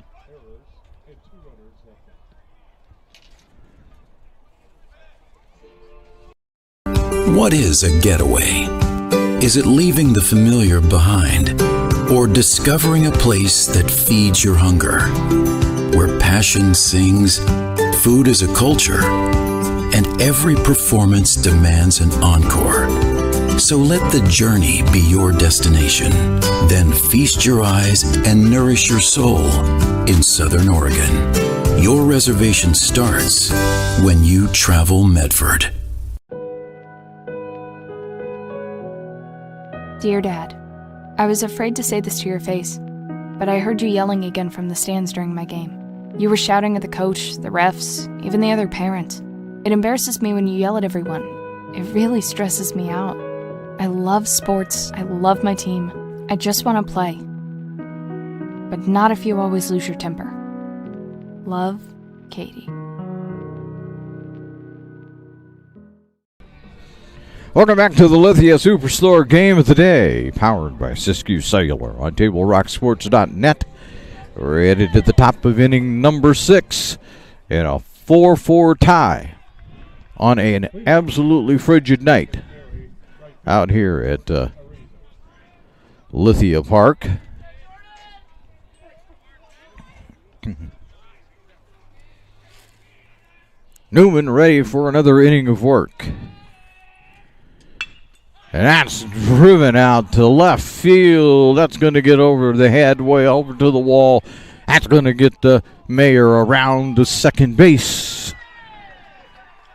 What is a getaway? Is it leaving the familiar behind, or discovering a place that feeds your hunger, where passion sings, food is a culture, and every performance demands an encore? So let the journey be your destination. Then feast your eyes and nourish your soul in Southern Oregon. Your reservation starts when you travel Medford. Dear Dad, I was afraid to say this to your face, but I heard you yelling again from the stands during my game. You were shouting at the coach, the refs, even the other parents. It embarrasses me when you yell at everyone. It really stresses me out. I love sports. I love my team. I just want to play. But not if you always lose your temper. Love, Katie. Welcome back to the Lithia Superstore Game of the Day, powered by Siskiyou Cellular on TableRockSports.net. We're headed to the top of inning number 6 in a 4-4 tie on an absolutely frigid night out here at Lithia Park. Newman ready for another inning of work. And that's driven out to left field. That's going to get over the head, way over to the wall. That's going to get the Mayer around to second base.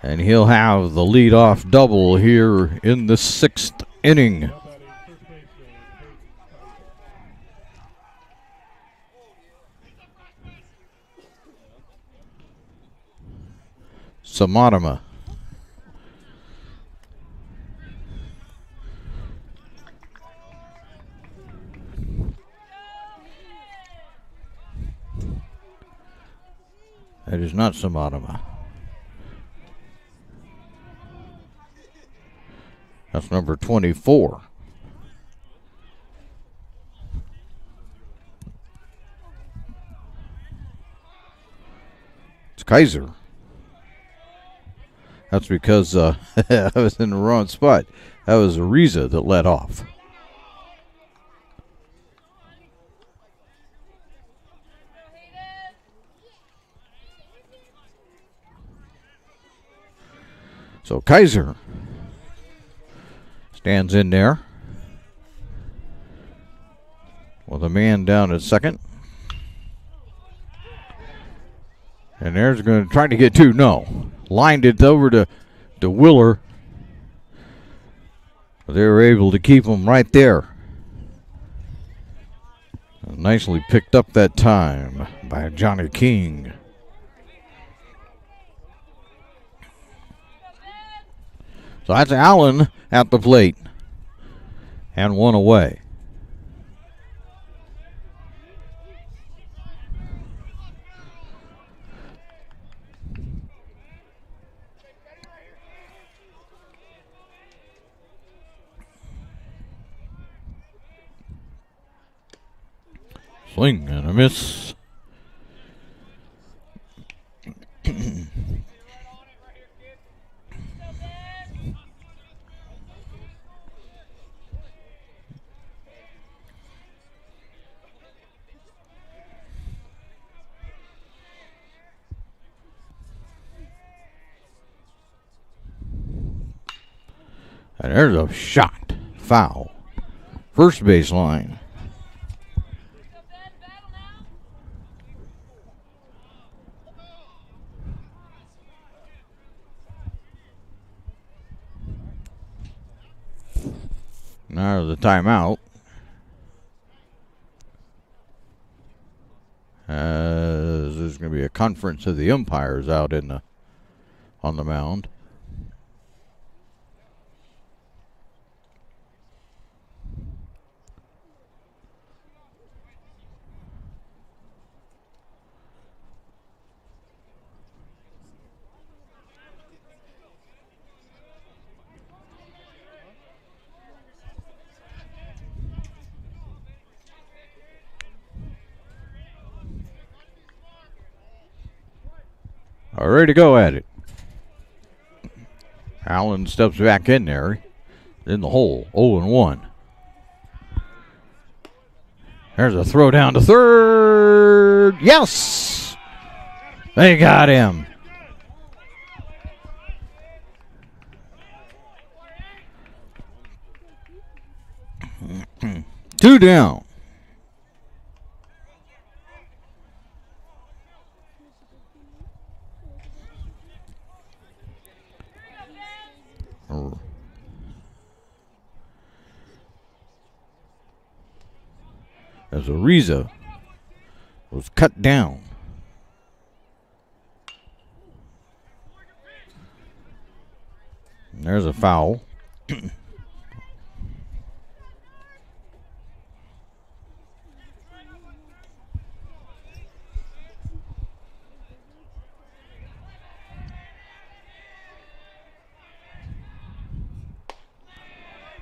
And he'll have the leadoff double here in the 6th inning. Samadama. That is not Samadama. That's number 24. It's Kaiser. That's because I was in the wrong spot. That was Ariza that led off. So Kaiser stands in there with a man down at second. And there's going to try to get two. No. Lined it over to Willer. They were able to keep him right there. Nicely picked up that time by Johnny King. So that's Allen at the plate. And one away. Swing and a miss. And there's a shot. Foul. First baseline. Now the timeout. There's going to be a conference of the umpires out on the mound. Ready to go at it. Allen steps back in there. In the hole. 0-1. There's a throw down to third. Yes! They got him. Two down. As Ariza was cut down. And there's a foul.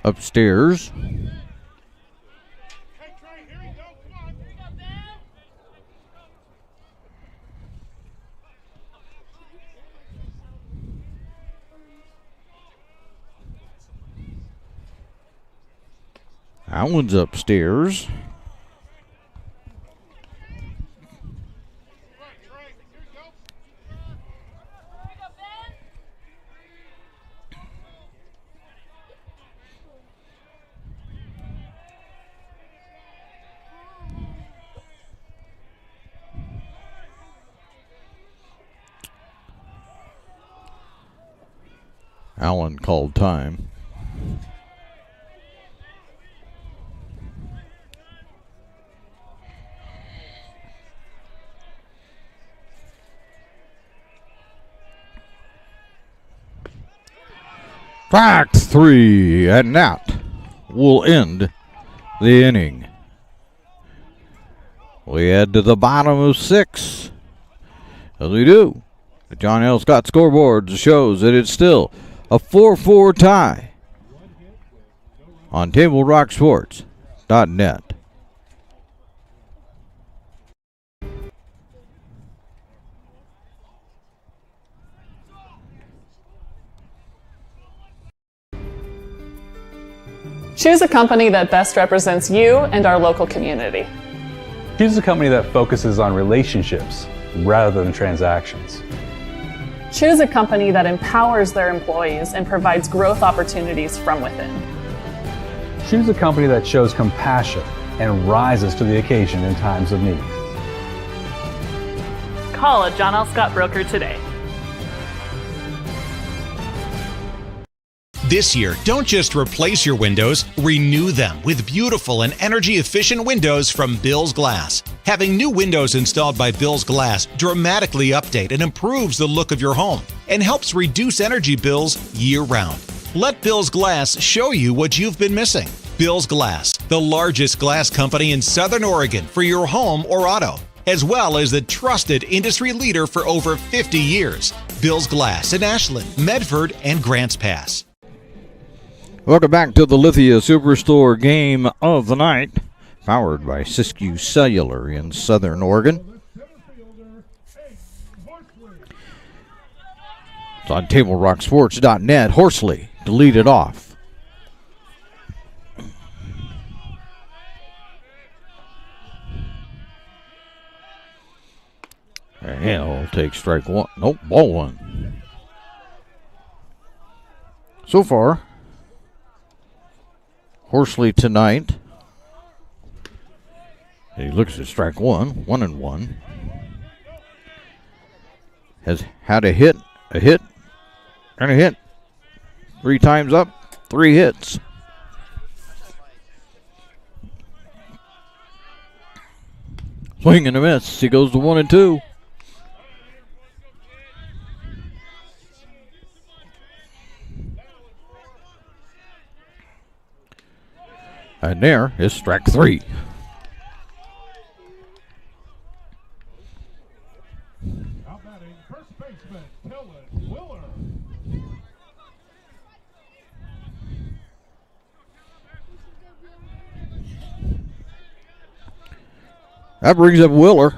Upstairs. Allen's upstairs. Allen called time. Fact 3, and that will end the inning. We head to the bottom of 6. As we do, the John L. Scott scoreboard shows that it's still a 4-4 tie on TableRockSports.net. Choose a company that best represents you and our local community. Choose a company that focuses on relationships rather than transactions. Choose a company that empowers their employees and provides growth opportunities from within. Choose a company that shows compassion and rises to the occasion in times of need. Call a John L. Scott broker today. This year, don't just replace your windows, renew them with beautiful and energy-efficient windows from Bill's Glass. Having new windows installed by Bill's Glass dramatically update and improves the look of your home and helps reduce energy bills year-round. Let Bill's Glass show you what you've been missing. Bill's Glass, the largest glass company in Southern Oregon for your home or auto, as well as the trusted industry leader for over 50 years. Bill's Glass in Ashland, Medford, and Grants Pass. Welcome back to the Lithia Superstore game of the night, powered by Siskiyou Cellular in Southern Oregon. It's on TableRockSports.net. Horsley to lead it off. And he'll take strike one. Nope, ball one. So far, Horsley tonight. He looks at strike one, 1-1. Has had a hit, and a hit. 3 times up, 3 hits. Swing and a miss. He goes to 1-2. And there is strike 3. Now batting first baseman Kellen Willer. That brings up Willer.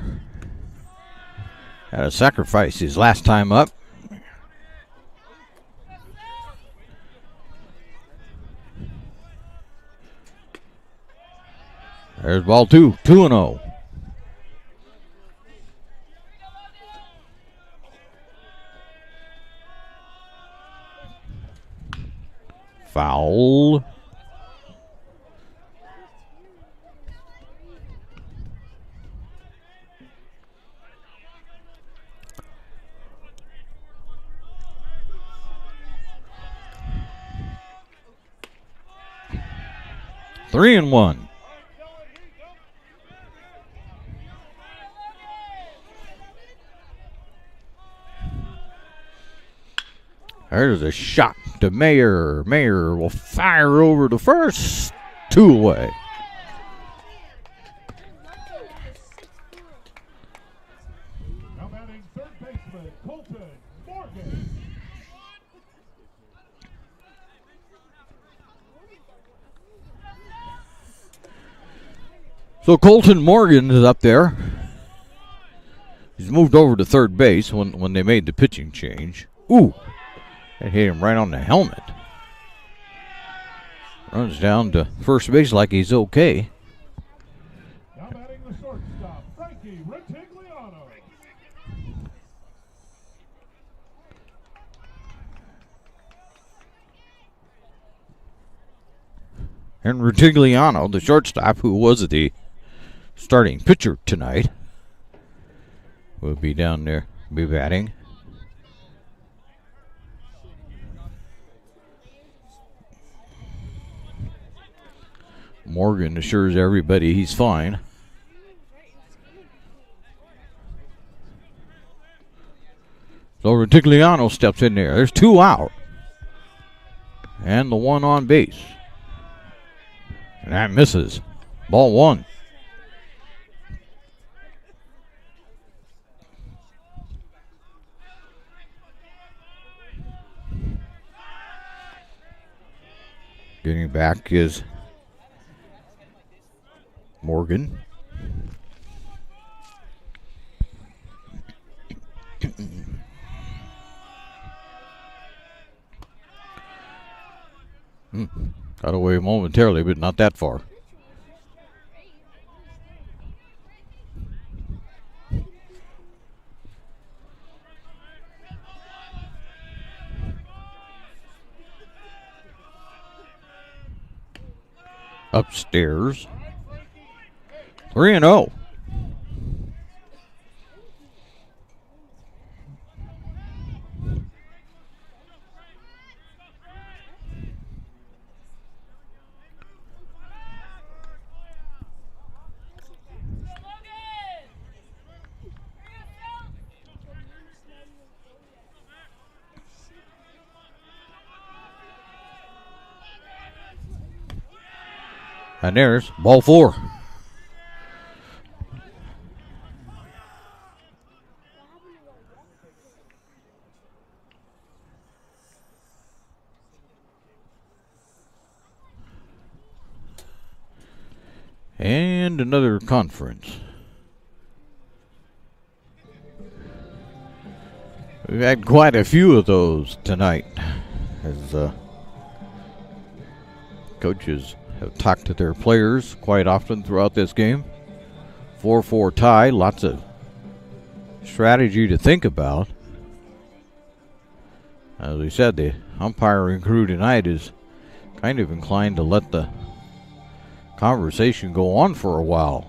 Had to sacrifice his last time up. There's ball 2, 2-0. Foul. Three and 1. There's a shot to Mayer. Mayer will fire over to first. 2 away. Now batting third baseman Colton Morgan. So Colton Morgan is up there. He's moved over to third base when they made the pitching change. Ooh. That hit him right on the helmet. Runs down to first base like he's okay. Now batting the shortstop, Frankie Retigliano. And Retigliano, the shortstop, who was the starting pitcher tonight, will be down there, be batting. Morgan assures everybody he's fine. So Retigliano steps in there. There's 2 out. And the 1 on base. And that misses. Ball 1. Getting back is Morgan. Got away momentarily, but not that far. Upstairs. 3-0. And there's ball 4. And another conference. We've had quite a few of those tonight, as coaches have talked to their players quite often throughout this game. 4-4 tie, lots of strategy to think about. As we said, the umpiring crew tonight is kind of inclined to let the conversation go on for a while.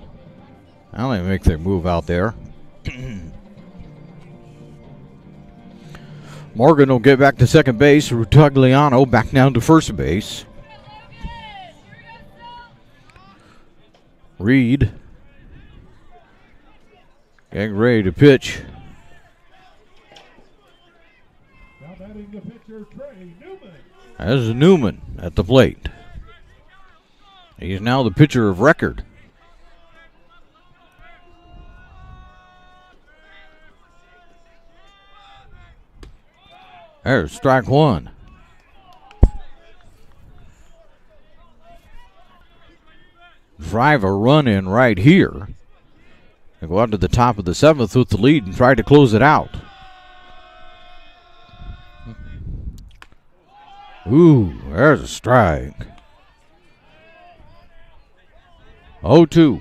Now they make their move out there. Morgan will get back to second base. Rutagliano back down to first base. Reed getting ready to pitch. Now batting the pitcher, Trey Newman. As Newman at the plate. He's now the pitcher of record. There's strike one. Drive a run in right here. And go out to the top of the seventh with the lead and try to close it out. Ooh, there's a strike. 0-2.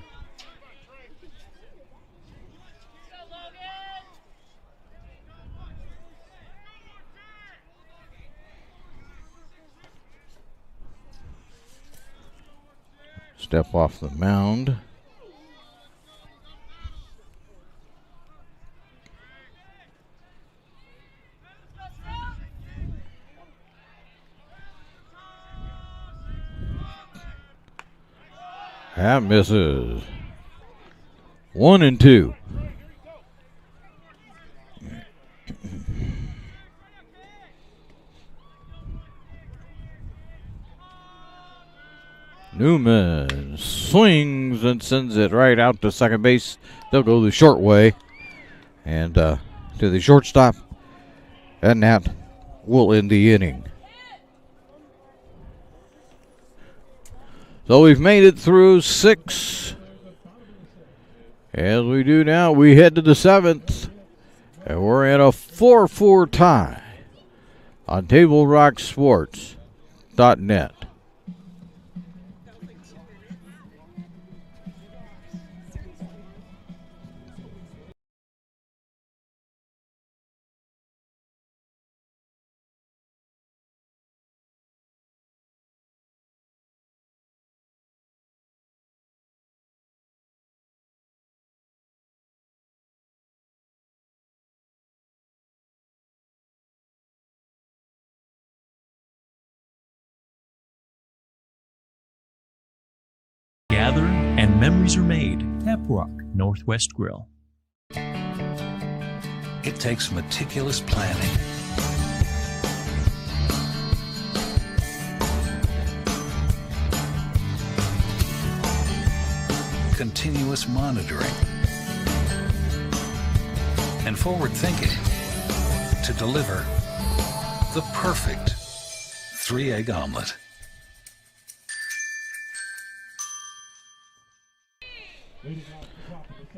Step off the mound. That misses. 1-2. Newman swings and sends it right out to second base. They'll go the short way and to the shortstop, and that will end the inning. So we've made it through 6. As we do now, we head to the 7th, and we're in a 4-4 tie on TableRockSports.net. Gather and memories are made. Tap Rock Northwest Grill. It takes meticulous planning, continuous monitoring, and forward thinking to deliver the perfect 3-egg omelet.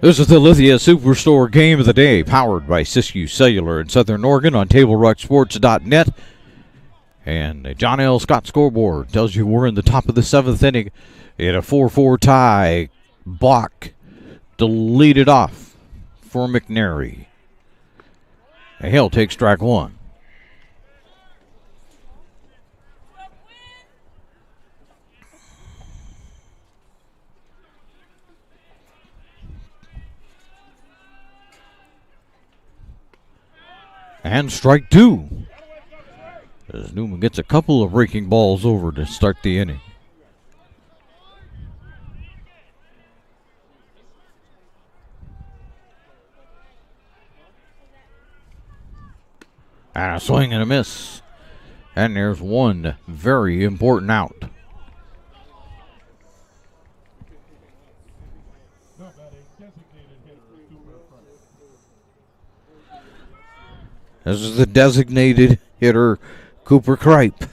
This is the Lithia Superstore Game of the Day, powered by Siskiyou Cellular in Southern Oregon on TableRockSports.net. And the John L. Scott scoreboard tells you we're in the top of the 7th inning in a 4-4 tie. Block deleted off for McNary. And he'll take strike one. And strike two. As Newman gets a couple of breaking balls over to start the inning. And a swing and a miss. And there's one very important out. This is the designated hitter, Cooper Kripe.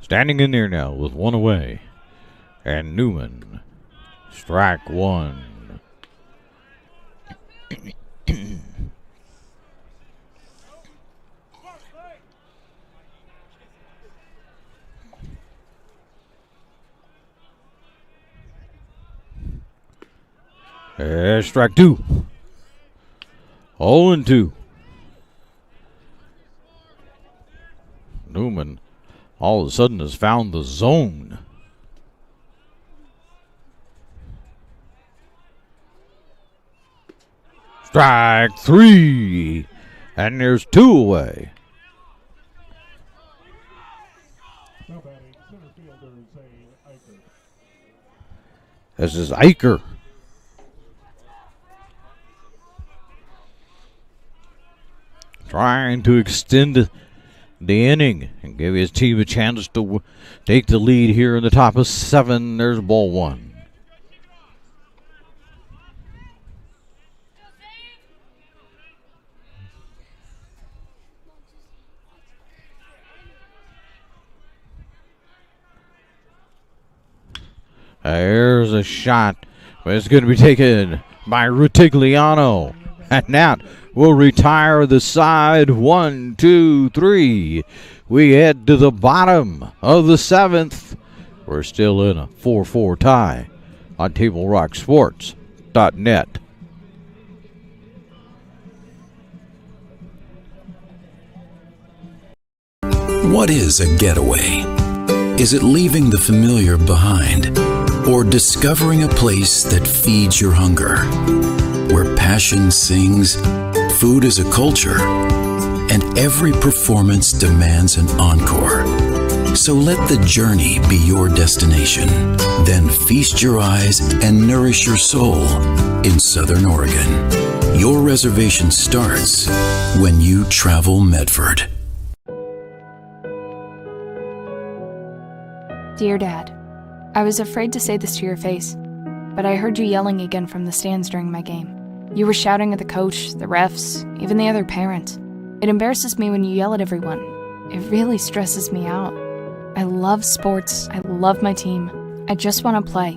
Standing in there now with one away. And Newman, strike one. Strike two. 0-2. Newman all of a sudden has found the zone. Strike three. And there's two away. This is Eicher. Trying to extend the inning and give his team a chance to take the lead here in the top of 7. There's ball 1. There's a shot, but it's going to be taken by Rutigliano. And that will retire the side. 1, 2, 3. We head to the bottom of the 7th. We're still in a 4-4 tie on TableRockSports.net. What is a getaway? Is it leaving the familiar behind, or discovering a place that feeds your hunger, where passion sings, food is a culture, and every performance demands an encore? So let the journey be your destination. Then feast your eyes and nourish your soul in Southern Oregon. Your reservation starts when you travel Medford. Dear Dad, I was afraid to say this to your face, but I heard you yelling again from the stands during my game. You were shouting at the coach, the refs, even the other parents. It embarrasses me when you yell at everyone. It really stresses me out. I love sports. I love my team. I just want to play.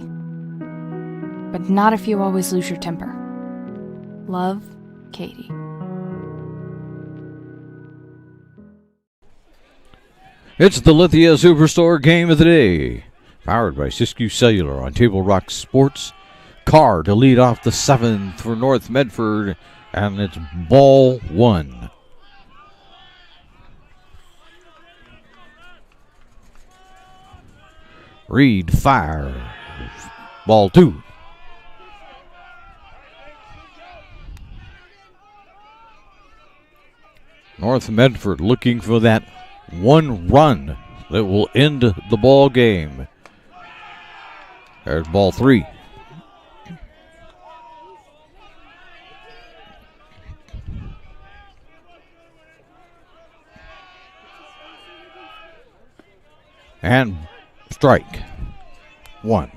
But not if you always lose your temper. Love, Katie. It's the Lithia Superstore Game of the Day, powered by Siskiyou Cellular on Table Rock Sports. Carr to lead off the 7th for North Medford, and it's ball 1. Reed fires. Ball 2. North Medford looking for that one run that will end the ball game. There's ball 3. And strike 1.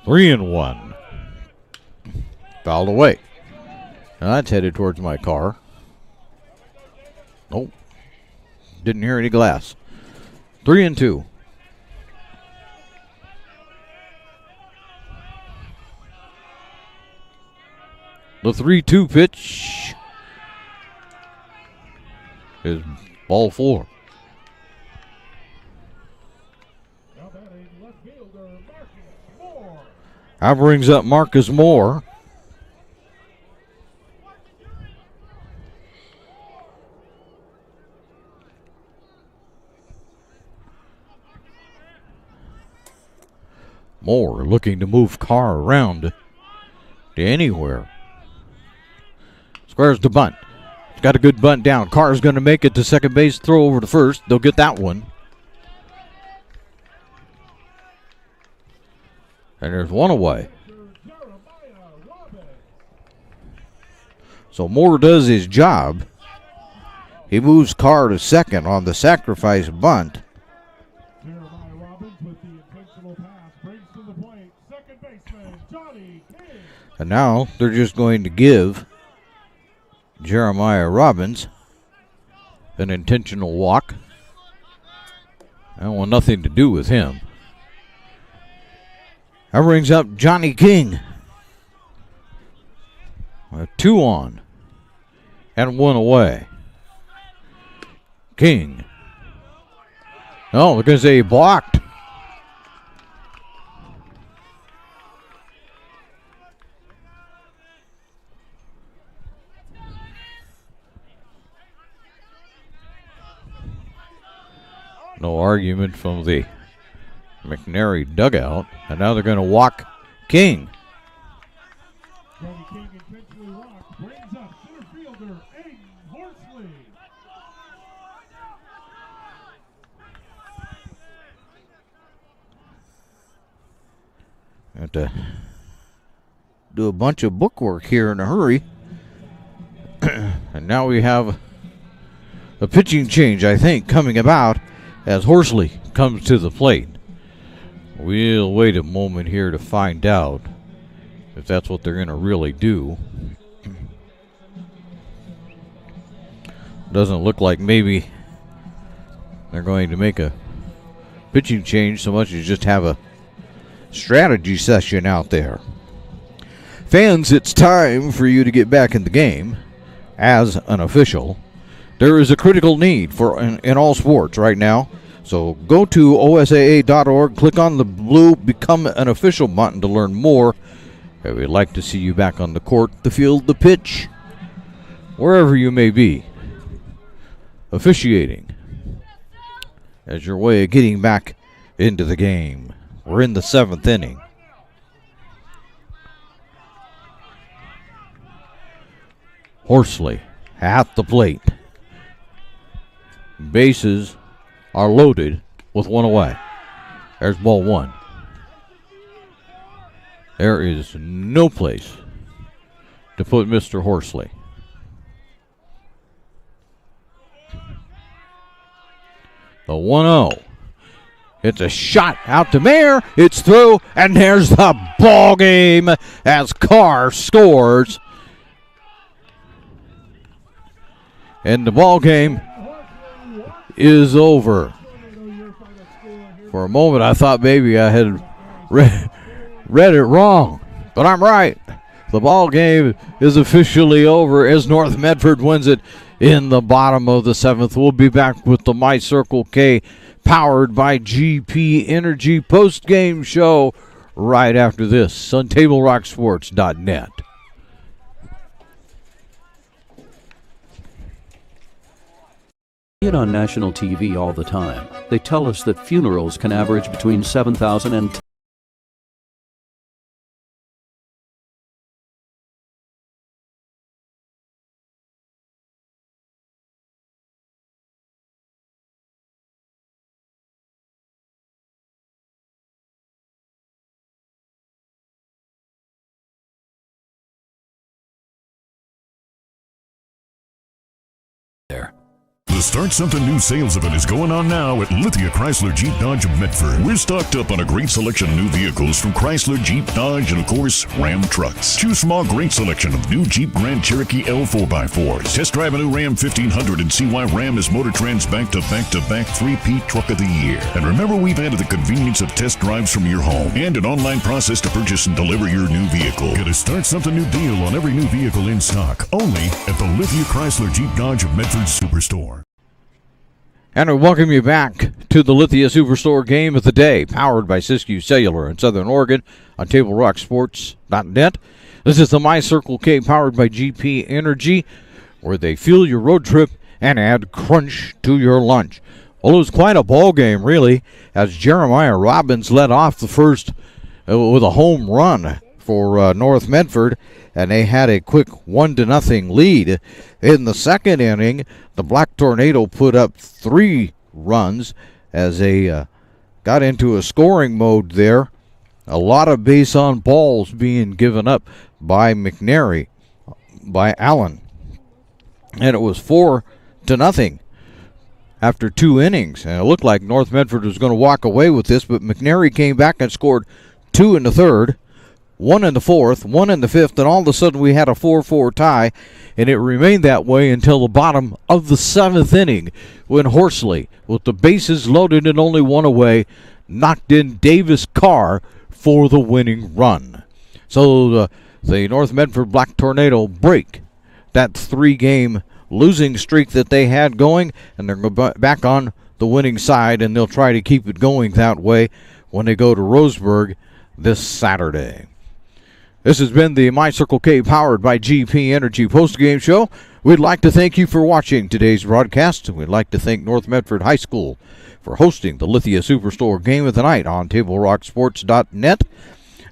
Three and 1. Fouled away. Now that's headed towards my car. Nope. Didn't hear any glass. 3 and 2. The 3-2 pitch is ball 4. That brings up Marcus Moore. Moore looking to move Carr around to anywhere. Squares the bunt. He's got a good bunt down. Carr's going to make it to second base, throw over to first. They'll get that one. And there's one away. So Moore does his job. He moves Carr to second on the sacrifice bunt. And now they're just going to give Jeremiah Robbins an intentional walk. I want nothing to do with him. That brings up Johnny King. 2 on and 1 away. King. No, they're going to say he blocked. No argument from the McNary dugout. And now they're going to walk King. King intentionally walked, brings up center fielder Horsley. Have to do a bunch of bookwork here in a hurry. And now we have a pitching change, I think, coming about as Horsley comes to the plate. We'll wait a moment here to find out if that's what they're going to really do. Doesn't look like maybe they're going to make a pitching change so much as just have a strategy session out there. Fans, it's time for you to get back in the game as an official. There is a critical need in all sports right now. So go to osaa.org, click on the blue Become an Official button to learn more. And we'd like to see you back on the court, the field, the pitch, wherever you may be, officiating as your way of getting back into the game. We're in the 7th inning. Horsley at the plate. Bases are loaded with one away. There's ball one. There is no place to put Mr. Horsley. The 1-0. It's a shot out to Mayer. It's through, and there's the ball game as Carr scores. And the ball game is over. For a moment, I thought maybe I had read it wrong, but I'm right. The ball game is officially over as North Medford wins it in the bottom of the 7th. We'll be back with the My Circle K powered by GP Energy post-game show right after this on TableRockSports.net. See it on national TV all the time. They tell us that funerals can average between 7,000 and there. The Start Something New sales event is going on now at Lithia Chrysler Jeep Dodge of Medford. We're stocked up on a great selection of new vehicles from Chrysler, Jeep, Dodge, and of course, Ram trucks. Choose from our great selection of new Jeep Grand Cherokee L 4x4s. Test drive a new Ram 1500 and see why Ram is Motor Trend's back-to-back-to-back 3P Truck of the Year. And remember, we've added the convenience of test drives from your home and an online process to purchase and deliver your new vehicle. Get a Start Something New deal on every new vehicle in stock, only at the Lithia Chrysler Jeep Dodge of Medford Superstore. And we welcome you back to the Lithia Superstore Game of the Day, powered by Siskiyou Cellular in Southern Oregon on TableRockSports.net. This is the My Circle K powered by GP Energy, where they fuel your road trip and add crunch to your lunch. Well, it was quite a ball game, really, as Jeremiah Robbins led off the first with a home run for North Medford, and they had a quick 1-0 lead. In the second inning, the Black Tornado put up 3 runs as they got into a scoring mode there. A lot of base on balls being given up by McNary, by Allen. And it was 4-0 after 2 innings. And it looked like North Medford was going to walk away with this, but McNary came back and scored 2 in the third, 1 in the fourth, 1 in the fifth, and all of a sudden we had a 4-4 tie, and it remained that way until the bottom of the 7th inning when Horsley, with the bases loaded and only 1 away, knocked in Davis Carr for the winning run. So the North Medford Black Tornado break that 3-game losing streak that they had going, and they're back on the winning side, and they'll try to keep it going that way when they go to Roseburg this Saturday. This has been the My Circle K powered by GP Energy postgame show. We'd like to thank you for watching today's broadcast, and we'd like to thank North Medford High School for hosting the Lithia Superstore Game of the Night on TableRockSports.net.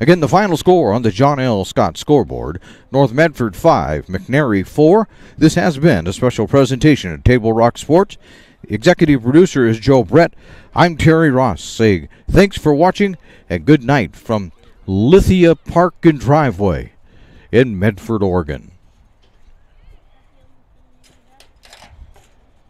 Again, the final score on the John L. Scott scoreboard, North Medford 5, McNary 4. This has been a special presentation of Table Rock Sports. Executive producer is Joe Brett. I'm Terry Ross saying thanks for watching and good night from Lithia Park and Driveway in Medford, Oregon.